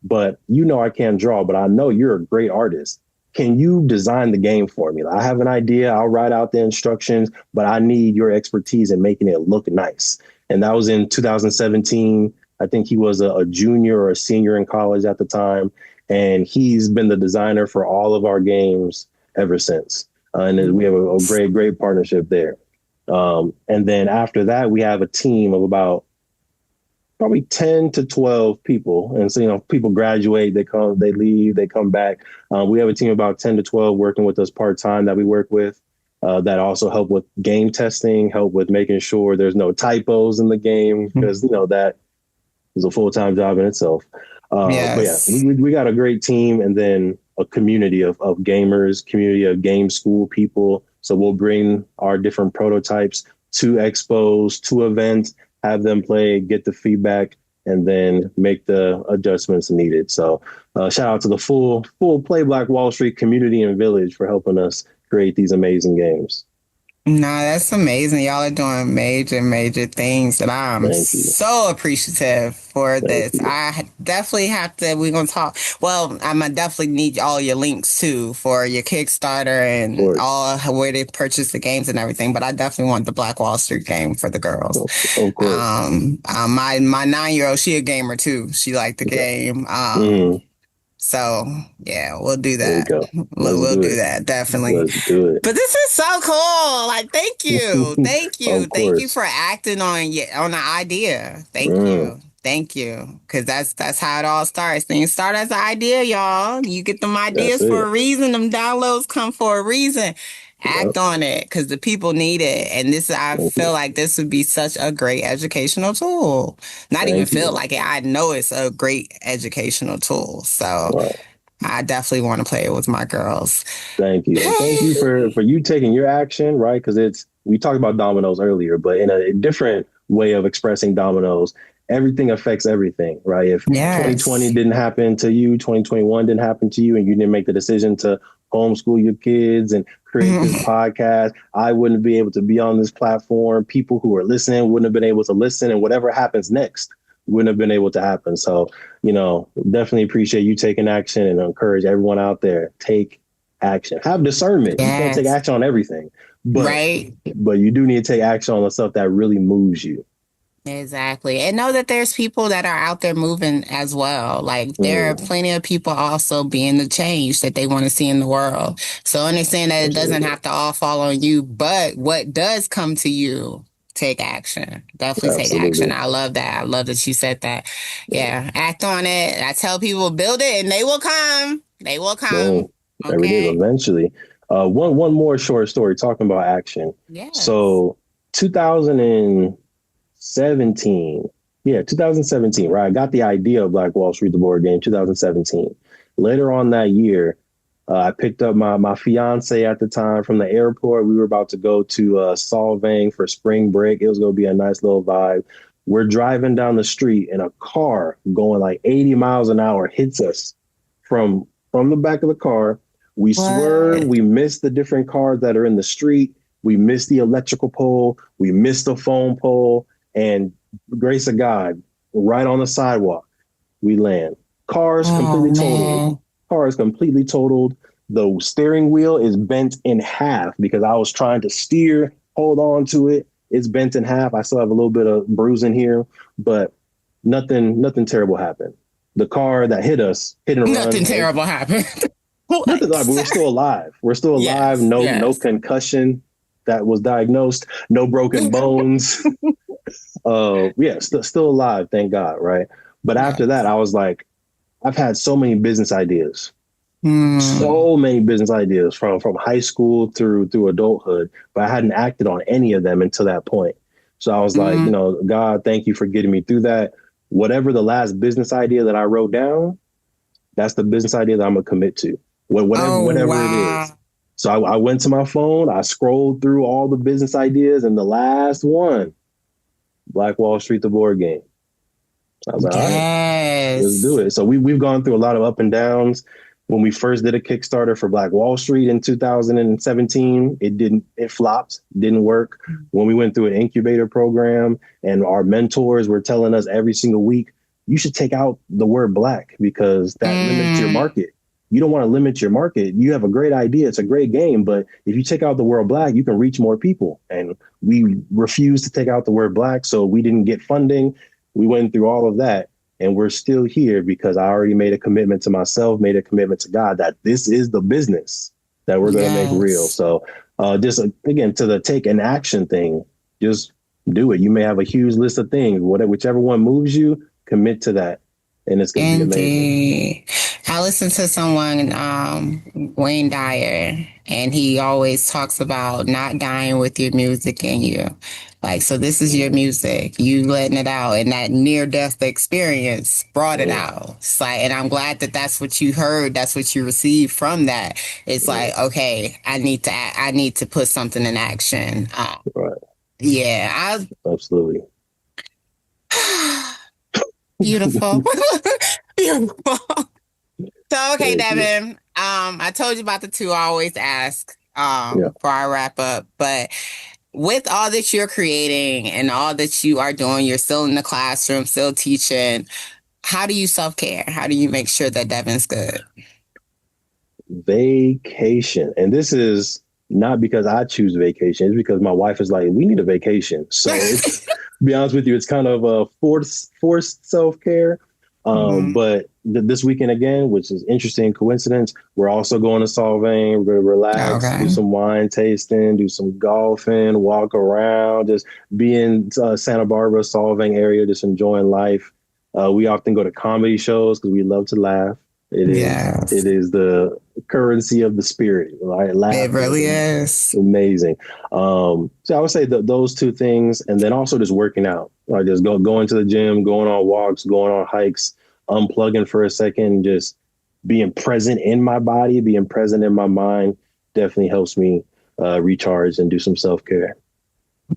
Speaker 2: but I can't draw, but I know you're a great artist. Can you design the game for me? I have an idea. I'll write out the instructions, but I need your expertise in making it look nice. And that was in 2017. I think he was a junior or a senior in college at the time. And he's been the designer for all of our games ever since. And we have a great partnership there. And then after that, we have a team of about probably 10 to 12 people. And so, people graduate, they come, they leave, they come back. We have a team of about 10 to 12 working with us part-time that we work with that also help with game testing, help with making sure there's no typos in the game, because, that is a full-time job in itself. But yeah, we got a great team, and then a community of gamers, community of game school people. So we'll bring our different prototypes to expos, to events, have them play, get the feedback, and then make the adjustments needed. So shout out to the full Play Black Wall Street community and village for helping us create these amazing games.
Speaker 1: No, that's amazing. Y'all are doing major things, and I'm so appreciative for this. I definitely have to, we're going to talk. Well, I'm going to definitely need all your links too for your Kickstarter and all where they purchase the games and everything. But I definitely want the Black Wall Street game for the girls.
Speaker 2: Of course.
Speaker 1: My 9-year-old, she a gamer too. She liked the game. So yeah, we'll do that. We'll do that. Definitely.
Speaker 2: Let's do it.
Speaker 1: But this is so cool. Like, thank you. Thank you for acting on the idea. Thank you. Cause that's how it all starts. Things start as an idea, y'all. You get them ideas for a reason. Them downloads come for a reason. Act on it, because the people need it. And I feel like this would be such a great educational tool. Not even feel like it. I know it's a great educational tool. So I definitely want to play it with my girls.
Speaker 2: Thank you. And thank you for you taking your action, right? Because we talked about dominoes earlier, but in a different way of expressing dominoes, everything affects everything, right? If 2020 didn't happen to you, 2021 didn't happen to you, and you didn't make the decision to homeschool your kids and create this podcast, I wouldn't be able to be on this platform. People who are listening wouldn't have been able to listen, and whatever happens next wouldn't have been able to happen. So, definitely appreciate you taking action, and encourage everyone out there, take action. Have discernment. You can't take action on everything, but you do need to take action on the stuff that really moves you.
Speaker 1: Exactly. And know that there's people that are out there moving as well. Like, there are plenty of people also being the change that they want to see in the world. So understand that it doesn't have to all fall on you, but what does come to you, take action. Definitely take action. I love that. I love that you said that. Yeah. Act on it. I tell people, build it and they will come. They will come.
Speaker 2: Okay. Eventually. One more short story talking about action.
Speaker 1: Yes.
Speaker 2: So 2017, 2017, right? I got the idea of Black Wall Street, the board game, 2017. Later on that year, I picked up my fiance at the time from the airport. We were about to go to Solvang for spring break. It was going to be a nice little vibe. We're driving down the street and a car going like 80 miles an hour hits us from the back of the car. We swerve. We miss the different cars that are in the street. We miss the electrical pole. We miss the phone pole. And grace of God, right on the sidewalk, we land. Cars completely totaled. Car is completely totaled. The steering wheel is bent in half because I was trying to steer, hold on to it. It's bent in half. I still have a little bit of bruising here, but nothing terrible happened. The car that hit us hit and run.
Speaker 1: Nothing terrible happened.
Speaker 2: Nothing, like, we're still alive. We're still alive. Yes, no concussion that was diagnosed. No broken bones. Still alive. Thank God. Right. But after that, I was like, I've had so many business ideas. So many business ideas from high school through adulthood, but I hadn't acted on any of them until that point. So I was like, God, thank you for getting me through that. Whatever the last business idea that I wrote down, that's the business idea that I'm gonna commit to. Whatever it is. So I went to my phone, I scrolled through all the business ideas, and the last one, Black Wall Street, the board game. I was like, all right, let's do it. So we've gone through a lot of up and downs. When we first did a Kickstarter for Black Wall Street in 2017, it flopped, didn't work. When we went through an incubator program and our mentors were telling us every single week, you should take out the word Black because that limits your market. You don't want to limit your market. You have a great idea. It's a great game. But if you take out the word Black, you can reach more people. And we refused to take out the word Black. So we didn't get funding. We went through all of that. And we're still here because I already made a commitment to myself, made a commitment to God that this is the business that we're going to make real. So just again, to the take an action thing, just do it. You may have a huge list of things, whichever one moves you, commit to that. And it's going to be amazing.
Speaker 1: I listened to someone, Wayne Dyer, and he always talks about not dying with your music in you. Like, so this is your music, you letting it out, and that near-death experience brought it out. It's like, and I'm glad that that's what you heard, that's what you received from that. It's like, okay, I need to put something in action.
Speaker 2: Right.
Speaker 1: Yeah.
Speaker 2: Absolutely.
Speaker 1: Beautiful. Beautiful. So, okay, Devon, I told you about the two I always ask before I wrap up, but with all that you're creating and all that you are doing, you're still in the classroom, still teaching. How do you self-care? How do you make sure that Devon's good?
Speaker 2: Vacation. And this is not because I choose vacation. It's because my wife is like, we need a vacation. So to be honest with you, it's kind of a forced self-care. But this weekend again, which is interesting coincidence, we're also going to Solvang. We're going to relax, do some wine tasting, do some golfing, walk around, just be in Santa Barbara, Solvang area, just enjoying life. We often go to comedy shows because we love to laugh. It is the currency of the spirit, right? Laughter,
Speaker 1: it really is
Speaker 2: amazing. So I would say those two things, and then also just working out, like just going to the gym, going on walks, going on hikes, unplugging for a second, just being present in my body, being present in my mind definitely helps me recharge and do some self-care.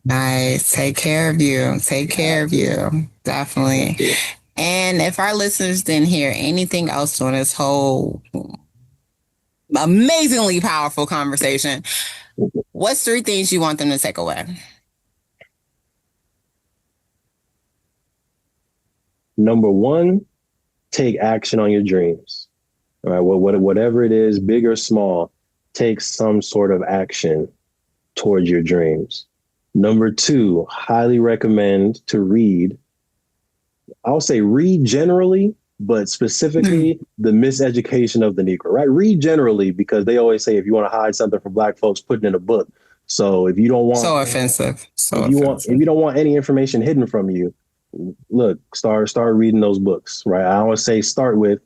Speaker 1: Nice. Take care of you. Take care of you. Definitely. And if our listeners didn't hear anything else on this whole amazingly powerful conversation, what's 3 things you want them to take away?
Speaker 2: Number 1, take action on your dreams. All right, whatever it is, big or small, take some sort of action towards your dreams. Number 2, highly recommend to read. I'll say read generally, but specifically the Miseducation of the Negro, right? Read generally because they always say if you want to hide something from Black folks, put it in a book. So if you don't want
Speaker 1: offensive.
Speaker 2: If you don't want any information hidden from you, look, start reading those books, right? I always say start with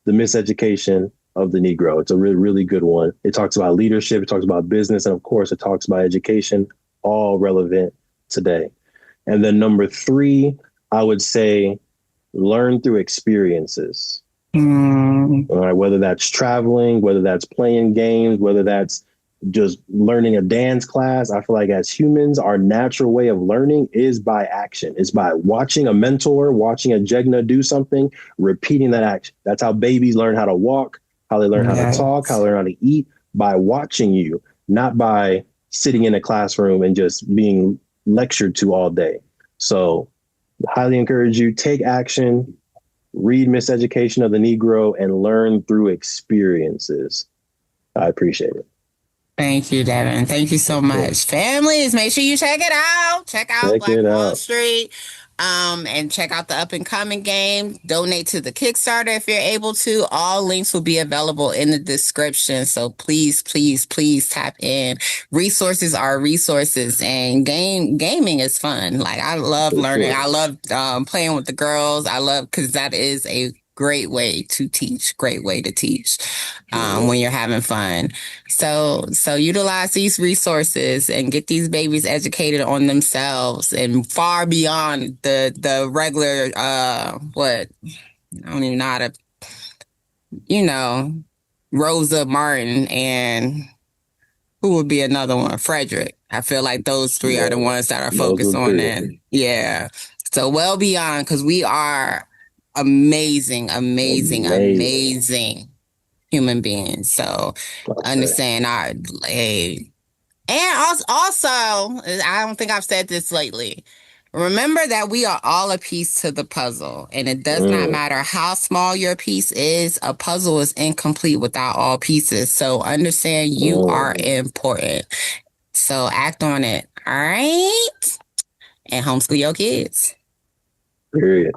Speaker 2: the Miseducation of the Negro. It's a really, really good one. It talks about leadership. It talks about business. And of course, it talks about education, all relevant today. And then number 3, I would say learn through experiences. All right, whether that's traveling, whether that's playing games, whether that's just learning a dance class. I feel like as humans, our natural way of learning is by action. It's by watching a mentor, watching a Jegna do something, repeating that action. That's how babies learn how to walk, how they learn how to talk, how they learn how to eat, by watching you, not by sitting in a classroom and just being lectured to all day. So highly encourage you, take action, read Miseducation of the Negro, and learn through experiences. I appreciate it.
Speaker 1: Thank you, Devon. Thank you so much. Families, make sure you check it out. Check out Black Wall Street. And check out the up and coming game. Donate to the Kickstarter if you're able to. All links will be available in the description. So please, please, please tap in. Resources are resources, and gaming is fun. Like, I love learning. I love playing with the girls. I love, because that is a great way to teach. When you're having fun. So utilize these resources and get these babies educated on themselves and far beyond the regular I don't even know how to, Rosa Martin, and who would be another one? Frederick. I feel like those 3 are the ones that are focused on that. Yeah. So well beyond, because we are amazing human beings. So understand and also, I don't think I've said this lately. Remember that we are all a piece to the puzzle, and it does not matter how small your piece is. A puzzle is incomplete without all pieces. So understand you are important. So act on it. All right. And homeschool your kids.
Speaker 2: Period.